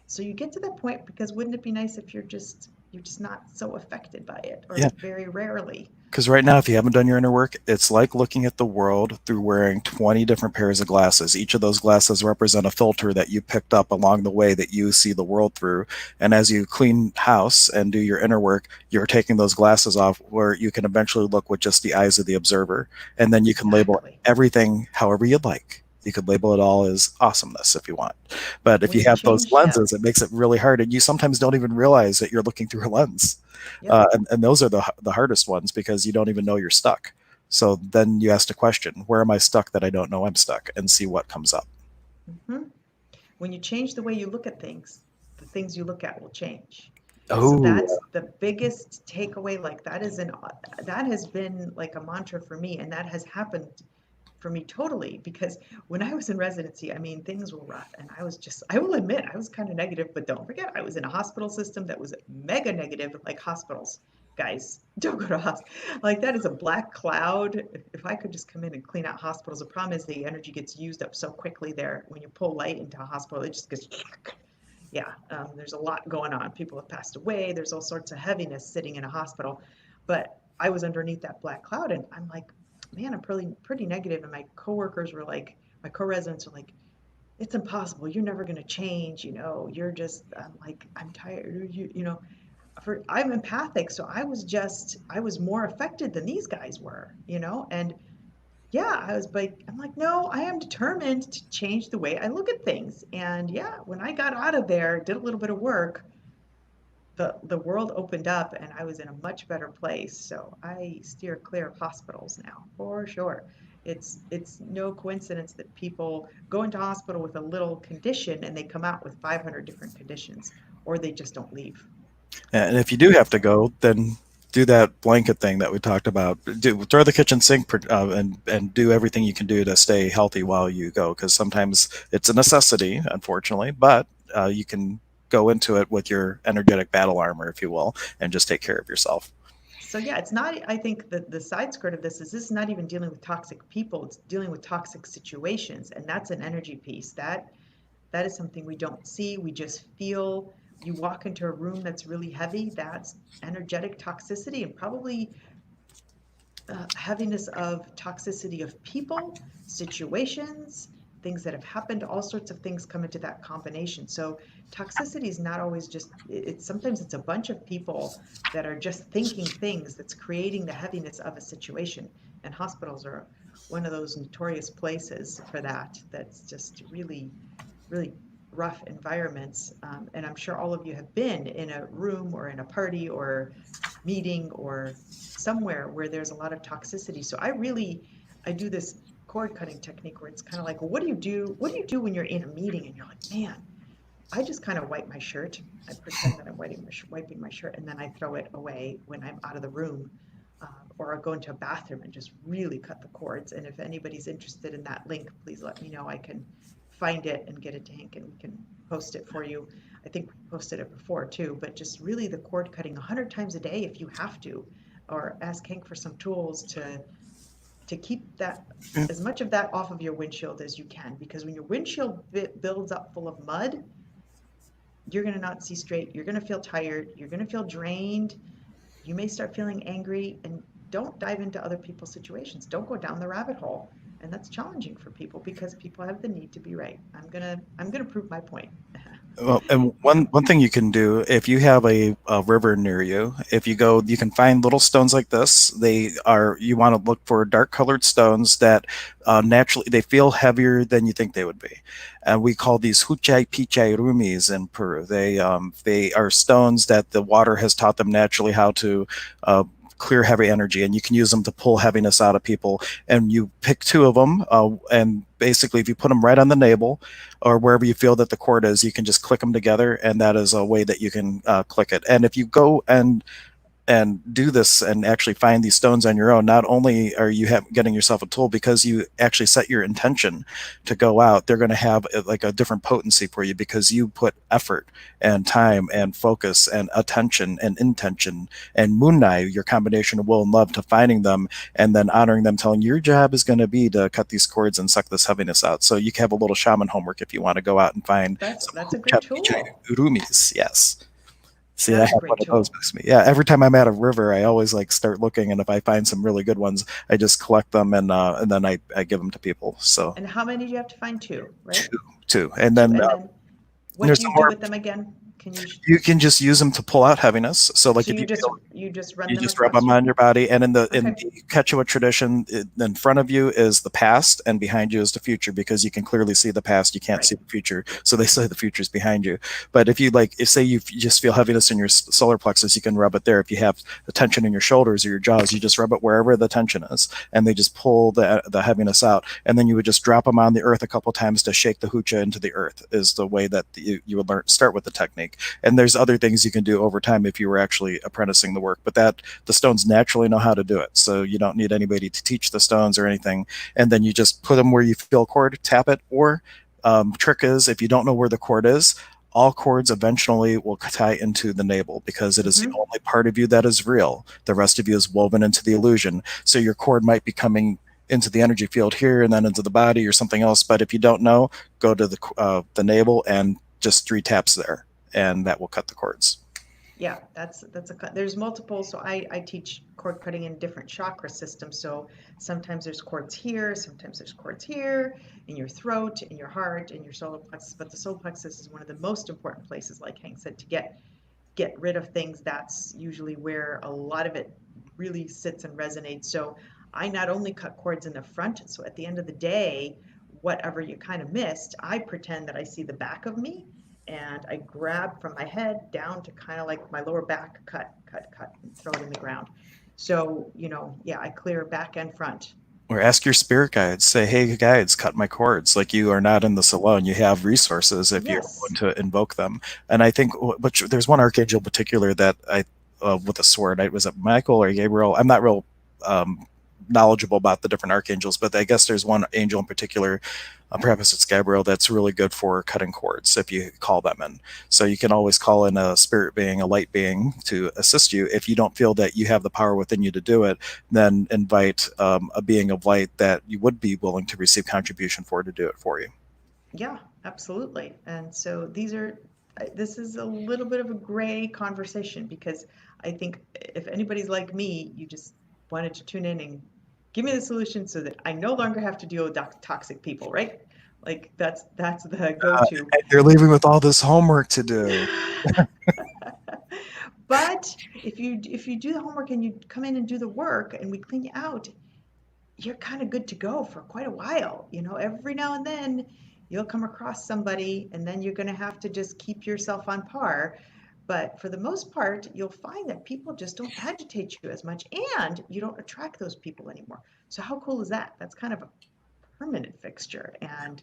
So you get to that point, because wouldn't it be nice if you're just not so affected by it, or Yeah. very rarely. Because right now, if you haven't done your inner work, it's like looking at the world through wearing 20 different pairs of glasses. Each of those glasses represent a filter that you picked up along the way that you see the world through. And as you clean house and do your inner work, you're taking those glasses off where you can eventually look with just the eyes of the observer. And then you can label Exactly. everything however you'd like. You could label it all as awesomeness if you want. But if When you you have those change, yeah, lenses, it makes it really hard. And you sometimes don't even realize that you're looking through a lens. yep. And those are the hardest ones because you don't even know you're stuck. So then you ask the question, where am I stuck that I don't know I'm stuck, and see what comes up. hmm When you change the way you look at things, the things you look at will change. So Oh, that's the biggest takeaway. Like that has been like a mantra for me, and that has happened for me totally, because when I was in residency, I mean, things were rough, and I will admit, I was kind of negative, but don't forget, I was in a hospital system that was mega negative, like hospitals. Guys, don't go to hospital. Like that is a black cloud. If I could just come in and clean out hospitals, the problem is the energy gets used up so quickly there. When you pull light into a hospital, it just goes, yeah, there's a lot going on. People have passed away. There's all sorts of heaviness sitting in a hospital. But I was underneath that black cloud, and I'm like, man, I'm pretty negative. And my coworkers were like, my co-residents were like, it's impossible. You're never going to change. You're just, I'm like, I'm tired. I'm empathic. So I was more affected than these guys were. And yeah, I'm like, no, I am determined to change the way I look at things. And yeah, when I got out of there, did a little bit of work, the world opened up and I was in a much better place. So I steer clear of hospitals now, for sure. It's no coincidence that people go into hospital with a little condition and they come out with 500 different conditions, or they just don't leave. and if you do have to So go, then do that blanket thing that we talked about. Throw the kitchen sink, and do everything you can do to stay healthy while you go, because sometimes it's a necessity, unfortunately, but you can go into it with your energetic battle armor, if you will, and just take care of yourself. So yeah, it's not, I think that the side skirt of this is not even dealing with toxic people, it's dealing with toxic situations. And that's an energy piece. That is something we don't see. We just feel. You walk into a room that's really heavy, that's energetic toxicity, and probably heaviness of toxicity of people, situations, things that have happened, all sorts of things come into that combination. So toxicity is not always just, it's sometimes it's a bunch of people that are just thinking things that's creating the heaviness of a situation. And hospitals are one of those notorious places for that. That's just really rough environments. And I'm sure all of you have been in a room or in a party or meeting or somewhere where there's a lot of toxicity. So I do this cord cutting technique where it's kind of like, well, what do you do? What do you do when you're in a meeting and you're like, man, I just kind of wipe my shirt. I pretend that I'm wiping my shirt, and then I throw it away when I'm out of the room. Or I'll go into a bathroom and just really cut the cords. And if anybody's interested in that link, please let me know. I can find it and get it to Hank, and we can post it for you. I think we posted it before too, but just really the cord cutting 100 times a day if you have to, or ask Hank for some tools to keep that, as much of that off of your windshield as you can, because when your windshield builds up full of mud, you're going to not see straight. You're going to feel tired. You're going to feel drained. You may start feeling angry, and don't dive into other people's situations. Don't go down the rabbit hole. And that's challenging for people because people have the need to be right. I'm gonna prove my point. Well, and one thing you can do if you have a river near you, if you go, you can find little stones like this. You want to look for dark colored stones that naturally they feel heavier than you think they would be, and we call these huchai pichai rumis in Peru. They are stones that the water has taught them naturally how to. clear heavy energy, and you can use them to pull heaviness out of people. And you pick two of them, and basically, if you put them right on the navel or wherever you feel that the cord is, you can just click them together, and that is a way that you can click it. And if you go and do this and actually find these stones on your own, not only are you getting yourself a tool, because you actually set your intention to go out, they're going to have like a different potency for you because you put effort and time and focus and attention and intention and moonai, your combination of will and love, to finding them and then honoring them, telling your job is going to be to cut these cords and suck this heaviness out. So you can have a little shaman homework if you want to go out and find some That's a great hucha picha tool. urumis. Yes. See, I That's have a one great of those tool. with me. Yeah, every time I'm at a river, I always like start looking, and if I find some really good ones, I just collect them and then I give them to people. So And how many do you have to find? Two, right? two, two, and Two. then And then what there's do some you do more. with them again? Can you, You can just use them to pull out heaviness. So like so if you feel, you just run you them just rub across them your, on your body, and in okay, the Quechua tradition, in front of you is the past, and behind you is the future, because you can clearly see the past, you can't right. see the future. So they say the future is behind you. But if you like, if say you just feel heaviness in your solar plexus, you can rub it there. If you have the tension in your shoulders or your jaws, you just rub it wherever the tension is, and they just pull the heaviness out. And then you would just drop them on the earth a couple times to shake the hucha into the earth. Is the way that you would learn, start with the technique. And there's other things you can do over time if you were actually apprenticing the work, but that the stones naturally know how to do it, so you don't need anybody to teach the stones or anything. And then you just put them where you feel a cord, tap it. Or trick is, if you don't know where the cord is, all cords eventually will tie into the navel, because it is the Mm-hmm. only part of you that is real. The rest of you is woven into the illusion. So your cord might be coming into the energy field here and then into the body or something else. But if you don't know, go to the navel and just three taps there, and that will cut the cords. Yeah, there's multiple. So I teach cord cutting in different chakra systems. So sometimes there's cords here, sometimes there's cords here, in your throat, in your heart, in your solar plexus. But the solar plexus is one of the most important places, like Hank said, to get rid of things. That's usually where a lot of it really sits and resonates. So I not only cut cords in the front, so at the end of the day, whatever you kind of missed, I pretend that I see the back of me and I grab from my head down to kind of like my lower back, cut, cut, cut, and throw it in the ground. So, yeah, I clear back and front. Or ask your spirit guides. Say, hey, guides, cut my cords. Like, you are not in this alone. You have resources if you're Yes. willing to invoke them. And I think, but there's one archangel in particular that with a sword, was it Michael or Gabriel? I'm not real um, knowledgeable about the different archangels, but I guess there's one angel in particular, perhaps it's Gabriel, that's really good for cutting cords if you call them in. So you can always call in a spirit being, a light being, to assist you. If you don't feel that you have the power within you to do it, then invite a being of light that you would be willing to receive contribution for, to do it for you. Yeah, absolutely. And so this is a little bit of a gray conversation because I think if anybody's like me, you just wanted to tune in and give me the solution so that I no longer have to deal with toxic people, right? Like that's the go-to. And you're leaving with all this homework to do. But if you do the homework and you come in and do the work and we clean you out, you're kind of good to go for quite a while. Every now and then you'll come across somebody and then you're going to have to just keep yourself on par. But for the most part, you'll find that people just don't agitate you as much and you don't attract those people anymore. So, how cool is that? That's kind of a permanent fixture. And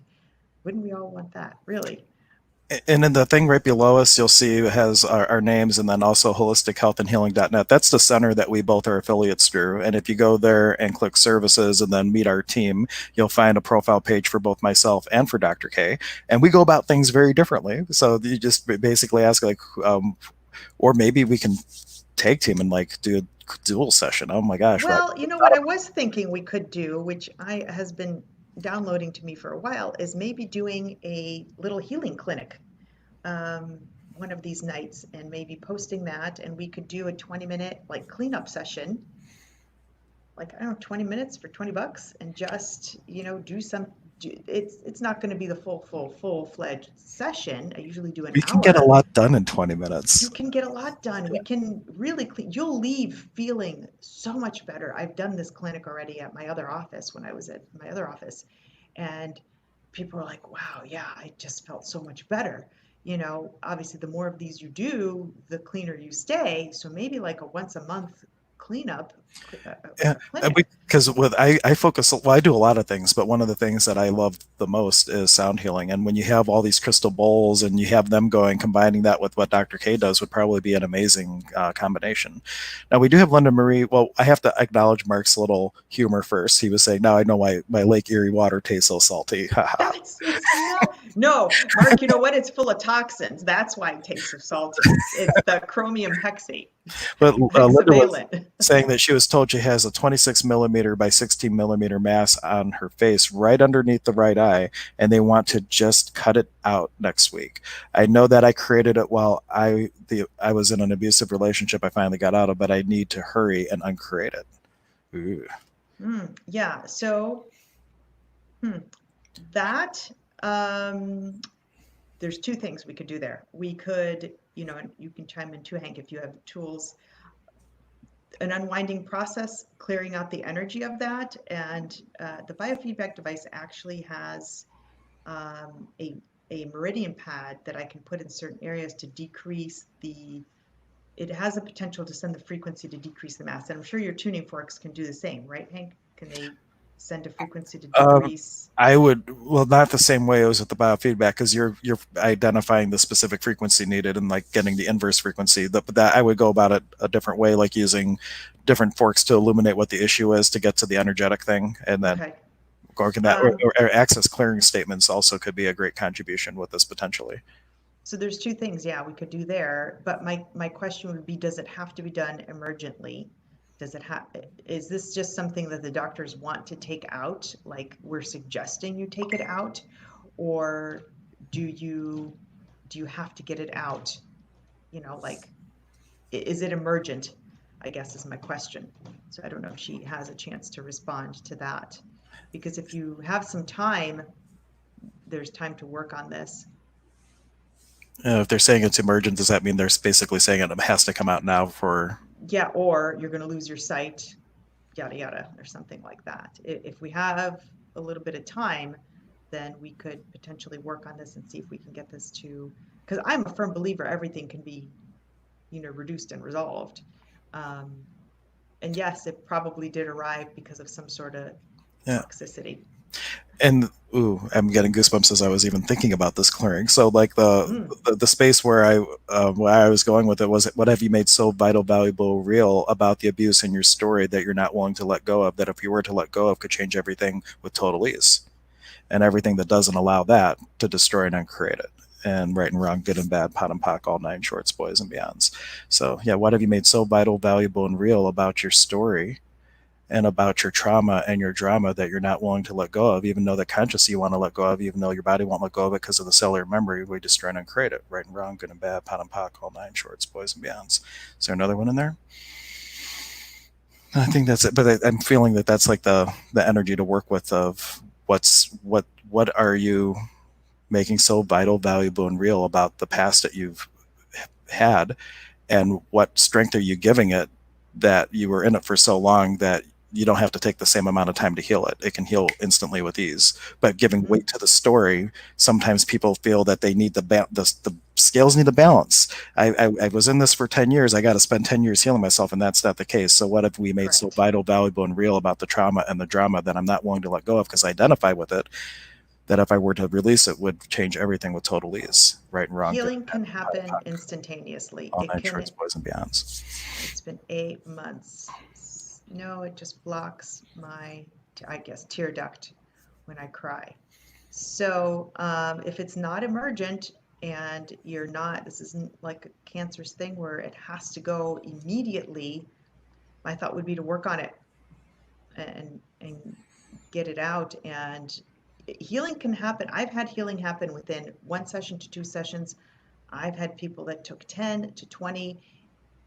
wouldn't we all want that, really? And in the thing right below us, you'll see it has our names, and then also holistichealthandhealing.net. That's the center that we both are affiliates through. And if you go there and click services and then meet our team, you'll find a profile page for both myself and for Dr. K. And we go about things very differently. So you just basically ask, like, or maybe we can tag team and like do a dual session. Oh my gosh, right? Well, you know what I was thinking we could do, which I has been downloading to me for a while, is maybe doing a little healing clinic um, one of these nights and maybe posting that, and we could do a 20-minute like cleanup session, like I don't know, 20 minutes for $20, and just do some. It's not going to be the full-fledged session. I usually do an We can get a hour. lot done in 20 You minutes. can get a lot done. We can really clean. You'll leave feeling so much better. I've done this clinic already at my other office when I was at my other office, and people are like, wow, yeah, I just felt so much better. Obviously, the more of these you do, the cleaner you stay. So maybe like a once a month cleanup Yeah, clinic. because with I focus. Well, I do a lot of things, but one of the things that I love the most is sound healing. And when you have all these crystal bowls and you have them going, combining that with what Dr. K does would probably be an amazing combination. Now we do have Linda Marie. Well, I have to acknowledge Mark's little humor first. He was saying, "Now I know why my Lake Erie water tastes so salty." Ha ha. It's not. No, Mark, you know what? It's full of toxins. That's why it tastes so salty. It's the chromium But Linda was hexavalent. saying that she was told she has a 26 millimeter by 16 millimeter mass on her face right underneath the right eye, and they want to just cut it out next week. I know that I created it while I was in an abusive relationship I finally got out of, but I need to hurry and uncreate it. Ooh. Yeah. So hmm, that there's two things we could do there. We could, and you can chime in too, Hank, if you have tools, an unwinding process, clearing out the energy of that. And the biofeedback device actually has um, a, a meridian pad that I can put in certain areas to decrease it has a potential to send the frequency to decrease the mass. And I'm sure your tuning forks can do the same, right, Hank? Can they send a frequency to Um, decrease? I would, well, not the same way as with the biofeedback, because you're identifying the specific frequency needed and like getting the inverse frequency. That I would go about it a different way, like using different forks to illuminate what the issue is to get to the energetic thing, and then Okay. working that, Um, or access clearing statements also could be a great contribution with this potentially. so there's two things, yeah, we could do there. But my question would be, does it have to be done emergently? Does it have, is this just something that the doctors want to take out? Like we're suggesting you take it out? Or do you do you have to get it out? Like is it emergent? I guess is my question. So I don't know if she has a chance to respond to that. Because if you have some time, there's time to work on this. If they're saying it's emergent, does that mean they're basically saying it has to come out now for? Yeah, or you're going to lose your sight, yada yada, or something like that. If we have a little bit of time, then we could potentially work on this and see if we can get this to, because I'm a firm believer everything can be, reduced and resolved. Um, and yes, it probably did arrive because of some sort of Yeah. toxicity. And ooh, I'm getting goosebumps as I was even thinking about this clearing. So like Mm, the space where I was going with it was, what have you made so vital, valuable, real about the abuse in your story that you're not willing to let go of, that if you were to let go of could change everything with total ease, and everything that doesn't allow that to destroy and uncreate it, and right and wrong, good and bad, pot and pock, all nine shorts, boys and beyonds. So yeah, what have you made so vital, valuable, and real about your story and about your trauma and your drama that you're not willing to let go of, even though the consciously you want to let go of, even though your body won't let go of it because of the cellular memory, we destroy and create it. Right and wrong, good and bad, pot and pock, all nine shorts, boys and beyonds. Is there another one in there? I think that's it. But I'm feeling that that's like the energy to work with of what are you making so vital, valuable, and real about the past that you've had, and what strength are you giving it that you were in it for so long that you don't have to take the same amount of time to heal it. It can heal instantly with ease. But giving mm-hmm. weight to the story, sometimes people feel that they need the scales need a balance. I was in this for 10 years. I got to spend 10 years healing myself, and that's not the case. So what have we made so Correct. vital, valuable, and real about the trauma and the drama that I'm not willing to let go of because I identify with it, that if I were to release it would change everything with total ease. Right and wrong, good Healing and can bad, happen instantaneously. all nine shorts, boys and beyonds. It's been 8 months. No, it just blocks my, I guess, tear duct when I cry. So if it's not emergent and you're not, this isn't like a cancerous thing where it has to go immediately, my thought would be to work on it and get it out. And healing can happen. I've had healing happen within 1 session to 2 sessions. I've had people that took 10 to 20.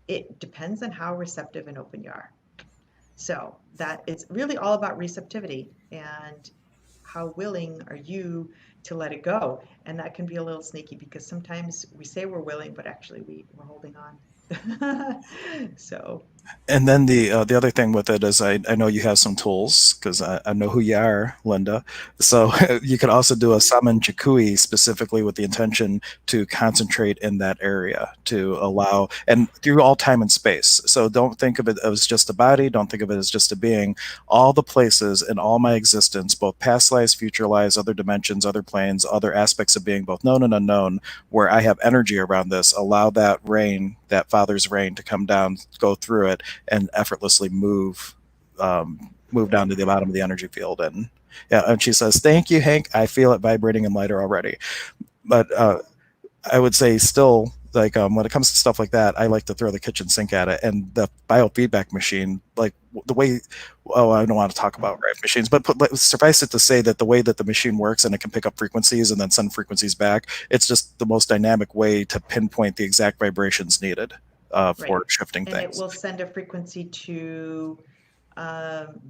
It depends on how receptive and open you are. So that it's really all about receptivity and how willing are you to let it go. And that can be a little sneaky because sometimes we say we're willing, but actually we're holding on. So And then the other thing with it is I know you have some tools because I know who you are, Linda. So you could also do a summon chikui specifically with the intention to concentrate in that area to allow and through all time and space. So don't think of it as just a body. Don't think of it as just a being. All the places in all my existence, both past lives, future lives, other dimensions, other planes, other aspects of being, both known and unknown, where I have energy around this, allow that rain, that Father's rain, to come down, go through it, and effortlessly move down to the bottom of the energy field. And yeah, and she says, "Thank you, Hank. I feel it vibrating and lighter already." But I would say still. Like when it comes to stuff like that, I like to throw the kitchen sink at it, and the biofeedback machine, like the way, oh, I don't want to talk about right machines, but suffice it to say that the way that the machine works and it can pick up frequencies and then send frequencies back, it's just the most dynamic way to pinpoint the exact vibrations needed for Right. shifting And it things. will send a frequency to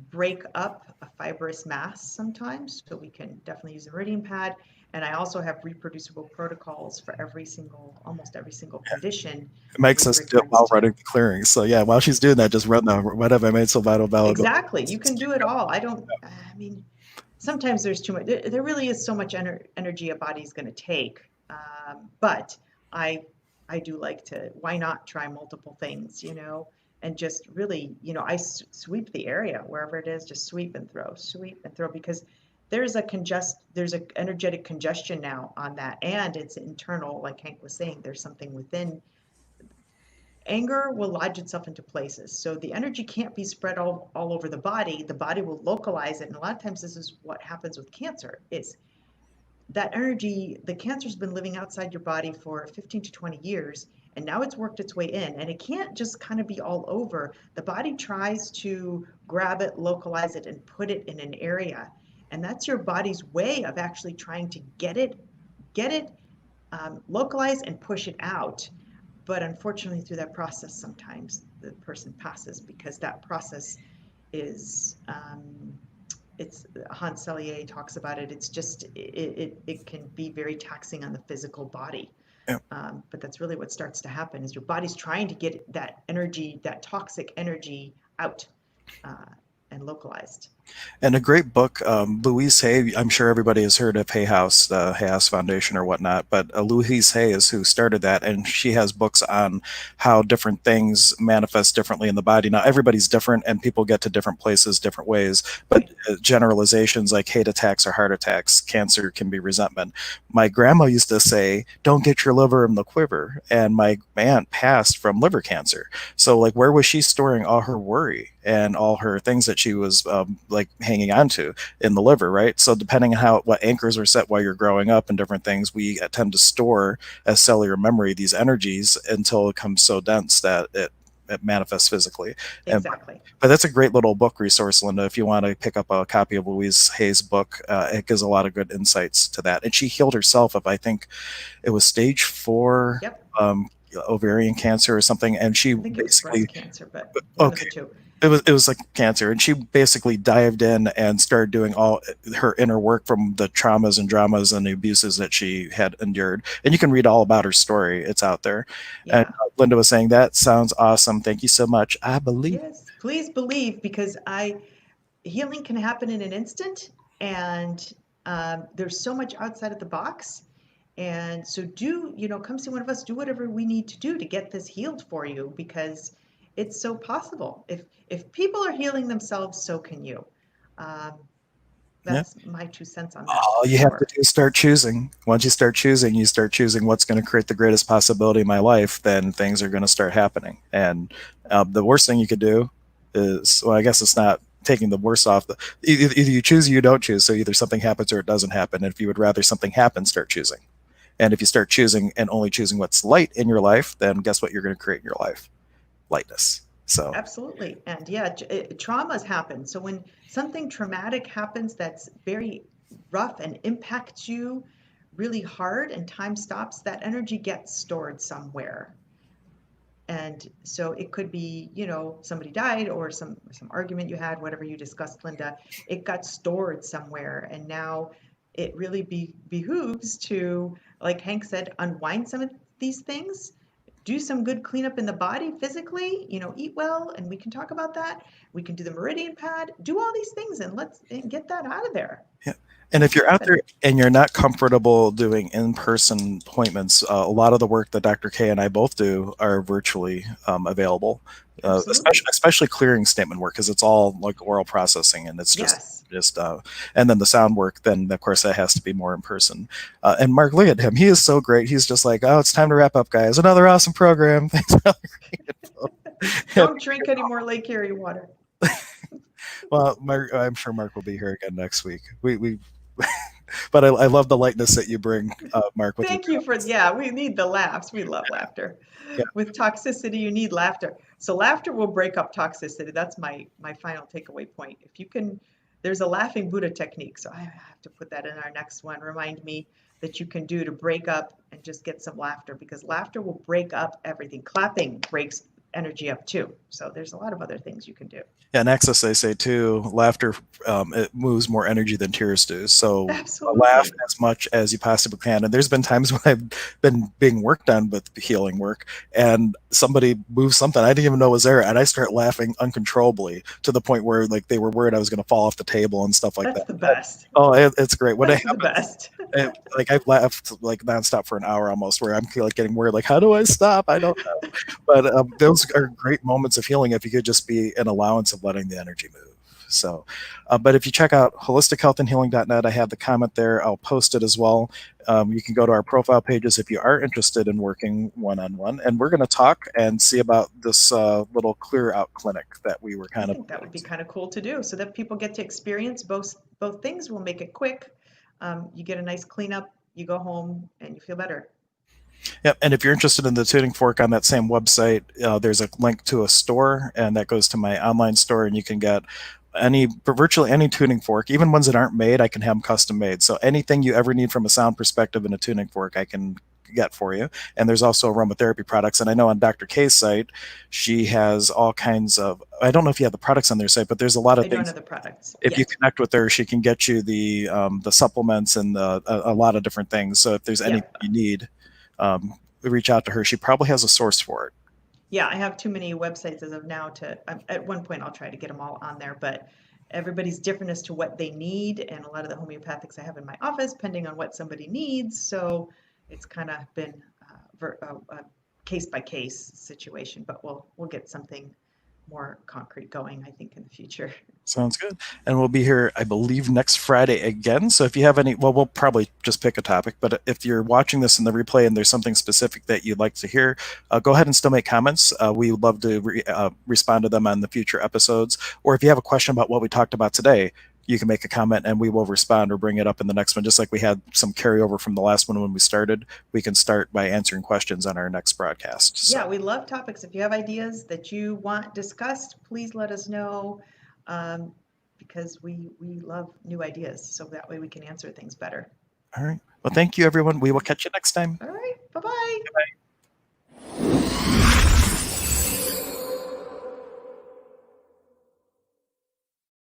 break up a fibrous mass sometimes. So we can definitely use a meridian pad. And I also have reproducible protocols for almost every single condition It makes with us do it while regards to. running the clearing. So yeah, while she's doing that, just run the what have I made so vital valuable. Exactly. You can do it all. I mean, sometimes there's too much, there really is so much energy a body's going to take. But I, I do like to, why not try multiple things, and just really, sweep the area wherever it is, just sweep and throw, because there's a energetic congestion now on that. And it's internal, like Hank was saying, there's something within. Anger will lodge itself into places. So the energy can't be spread all over the body. The body will localize it. And a lot of times this is what happens with cancer is that energy, the cancer's been living outside your body for 15 to 20 years, and now it's worked its way in. And it can't just kind of be all over. The body tries to grab it, localize it, and put it in an area. And that's your body's way of actually trying to get it localized and push it out. But unfortunately, through that process, sometimes the person passes because that process is, it's Hans Selye talks about it. It's just, it can be very taxing on the physical body. Yeah. But that's really what starts to happen is your body's trying to get that energy, that toxic energy out uh, and localized. And a great book, Louise Hay. I'm sure everybody has heard of Hay House, the Hay House Foundation or whatnot, but Louise Hay is who started that, and she has books on how different things manifest differently in the body. Now, everybody's different, and people get to different places different ways, but Right. generalizations like hate attacks or heart attacks, cancer can be resentment. My grandma used to say, "Don't get your liver in the quiver," and my aunt passed from liver cancer. So, like, where was she storing all her worry and all her things that she was like hanging on to in the liver, right? So, depending on how what anchors are set while you're growing up and different things, we tend to store as cellular memory these energies until it becomes so dense that it manifests physically. And Exactly. but that's a great little book resource, Linda. If you want to pick up a copy of Louise Hay's book, it gives a lot of good insights to that. And she healed herself of, I think, it was stage four Yep. ovarian cancer or something, and she I think it was basically breast cancer, but one of the okay. two. It was like cancer, and she basically dived in and started doing all her inner work from the traumas and dramas and the abuses that she had endured. And you can read all about her story; it's out there. And Yeah. Linda was saying that sounds awesome. Thank you so much. I believe. Yes. Please believe because healing can happen in an instant, and there's so much outside of the box. And so come see one of us, do whatever we need to do to get this healed for you because it's so possible. If people are healing themselves, so can you. Um, Yeah. that's my 2 cents on that All for you have to sure. do is start choosing. Once you start choosing what's going to create the greatest possibility in my life, then things are going to start happening. And the worst thing you could do is, well, I guess it's not taking the worst off. Either you choose or you don't choose. So either something happens or it doesn't happen. And if you would rather something happen, start choosing. And if you start choosing and only choosing what's light in your life, then guess what you're going to create in your life? Lightness. So Absolutely. And yeah, traumas happen. So when something traumatic happens that's very rough and impacts you really hard and time stops, that energy gets stored somewhere. And so it could be, somebody died or some argument you had, whatever you discussed, Linda, it got stored somewhere. And now it really behooves to, like Hank said, unwind some of these things do some good cleanup in the body physically, eat well, and we can talk about that. We can do the meridian pad, do all these things, and let's get that out of there. Yeah. And if you're out there and you're not comfortable doing in-person appointments, a lot of the work that Dr. K and I both do are virtually available, especially clearing statement work, because it's all like oral processing, and it's just and then the sound work, then of course that has to be more in person. And Mark, look at him. He is so great. He's just like, oh, it's time to wrap up, guys. Another awesome program. Thanks for all the great info. Don't drink any more Lake Erie water. Well, I'm sure Mark will be here again next week. But I love the lightness that you bring, Mark. Thank you for, we need the laughs. We love laughter. Yeah. With toxicity, you need laughter. So laughter will break up toxicity. That's my final takeaway point. If you can, there's a laughing Buddha technique. So I have to put that in our next one. Remind me that you can do to break up and just get some laughter, because laughter will break up everything. Clapping breaks energy up too. So there's a lot of other things you can do. Yeah, in Access they say too, laughter it moves more energy than tears do. So laugh as much as you possibly can. And there's been times when I've been being worked on with healing work, and somebody moves something I didn't even know was there, and I start laughing uncontrollably to the point where like they were worried I was going to fall off the table and stuff like that. That's the best. Oh, it's great when That's it happens. The best. Like I've laughed like nonstop for an hour almost, where I'm like getting worried, like how do I stop? I don't know. But those are great moments of healing if you could just be an allowance of letting the energy move. So, but if you check out holistichealthandhealing.net, I have the comment there. I'll post it as well. You can go to our profile pages if you are interested in working one-on-one, and we're going to talk and see about this little clear out clinic that we were kind of. I think that would be kind of cool to do, so that people get to experience both things. We'll make it quick. You get a nice cleanup, you go home, and you feel better. Yep, and if you're interested in the tuning fork on that same website, there's a link to a store, and that goes to my online store, and you can get virtually any tuning fork, even ones that aren't made. I can have them custom made. So anything you ever need from a sound perspective in a tuning fork, I can get for you. And there's also aromatherapy products. And I know on Dr. K's site, she has all kinds of, I don't know if you have the products on their site, but there's a lot of things. I don't have the products. If you connect with her, she can get you the supplements and a lot of different things. So if there's anything you need, reach out to her. She probably has a source for it. Yeah, I have too many websites as of now at one point I'll try to get them all on there, but everybody's different as to what they need, and a lot of the homeopathics I have in my office, depending on what somebody needs. So it's kind of been a case by case situation, but we'll get something more concrete going, I think, in the future. Sounds good. And we'll be here, I believe, next Friday again. So if you have any, well, we'll probably just pick a topic, but if you're watching this in the replay and there's something specific that you'd like to hear, go ahead and still make comments. We would love to respond to them on the future episodes. Or if you have a question about what we talked about today, you can make a comment and we will respond or bring it up in the next one. Just like we had some carryover from the last one when we started, we can start by answering questions on our next broadcast. So. Yeah, we love topics. If you have ideas that you want discussed, please let us know, because we love new ideas. So that way we can answer things better. All right. Well, thank you, everyone. We will catch you next time. All right. Bye-bye. Bye-bye.